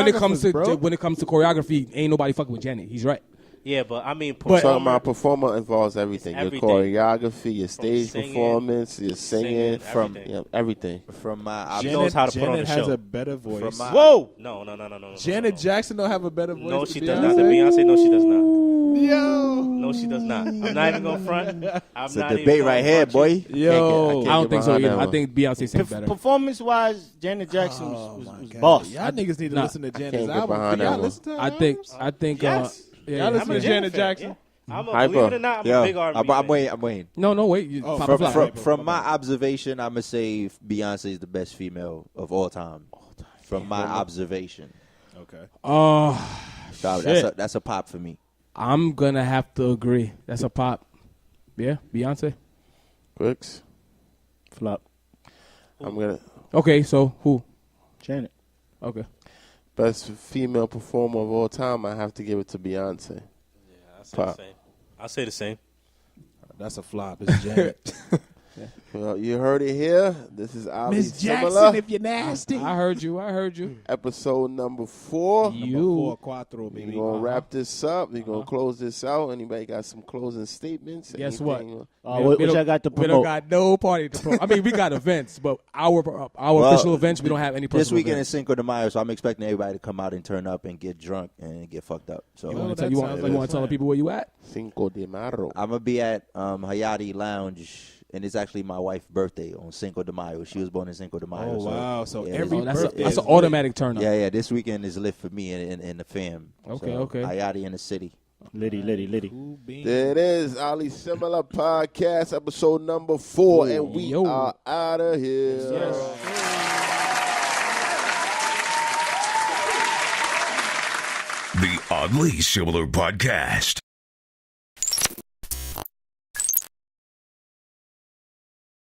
when it comes to bro. choreography, ain't nobody fucking with Janet. He's right. Yeah, but I mean, Talking performer, about performer involves everything. It's Your everything. choreography, your stage singing, performance, your singing, from everything. From my She knows how to put on Janet the has show. a better voice. From my- Whoa! No. Janet Jackson don't have a better voice. No, than she does Beyonce? not. The Beyonce, no, she does not. Yo. No, she does not. I'm not even going to front. It's a debate right here, boy. Yo. I don't think so behind either. that I one. think Beyonce sings better. Performance-wise, Janet Jackson Oh, was my God. boss. Y'all niggas need to Nah. listen to Janet's can't get album. behind Y'all that one. listen to her I think. Yes. Y'all listen I'm to a Janet fan. Jackson? Yeah. I'm a, Hypa. believe it or not, I'm a big Yo, R&B I'm fan. waiting. No, wait. You, Oh, Papa from- Flop. From my observation, I'm gonna say Beyonce is the best female of all time. From my observation, Okay. so Shit. that's a pop for me. I'm gonna have to agree. That's a pop. Yeah, Beyonce. Brooks, Flop. I'm gonna Okay, so who? Janet. Okay. best female performer of all time. I have to give it to Beyonce. I'll say the Pop. same. I'll say the same. That's a flop. It's Janet. Well, you heard it here. This is Ali Miss Jackson, Similar, if you're nasty. I heard you. episode number 4. Number 4, Quattro, We're baby. gonna wrap this up. We're gonna close this out. Anybody got some closing statements? Guess what? Anything? What y'all got to We don't promote? got no party to promote. I mean, we got events, but our official events, we don't have any personal This weekend events. is Cinco de Mayo, so I'm expecting everybody to come out and turn up and get drunk and get fucked up. So You Oh, want that to sounds like a tell the plan. people where you at? Cinco de Mayo. I'm gonna be at Hayati Lounge, and it's actually my wife's birthday on Cinco de Mayo. She was born in Cinco de Mayo. Oh, wow. So yeah, every Oh, that's birthday an is lit. automatic turn up. Yeah. This weekend is lit for me and the fam. Okay, So, okay. Hayati in the city. Litty. Cool beans. There it is, Ali Similar Podcast, episode number 4, and we Yo. are out of here. The Oddly Similar Podcast.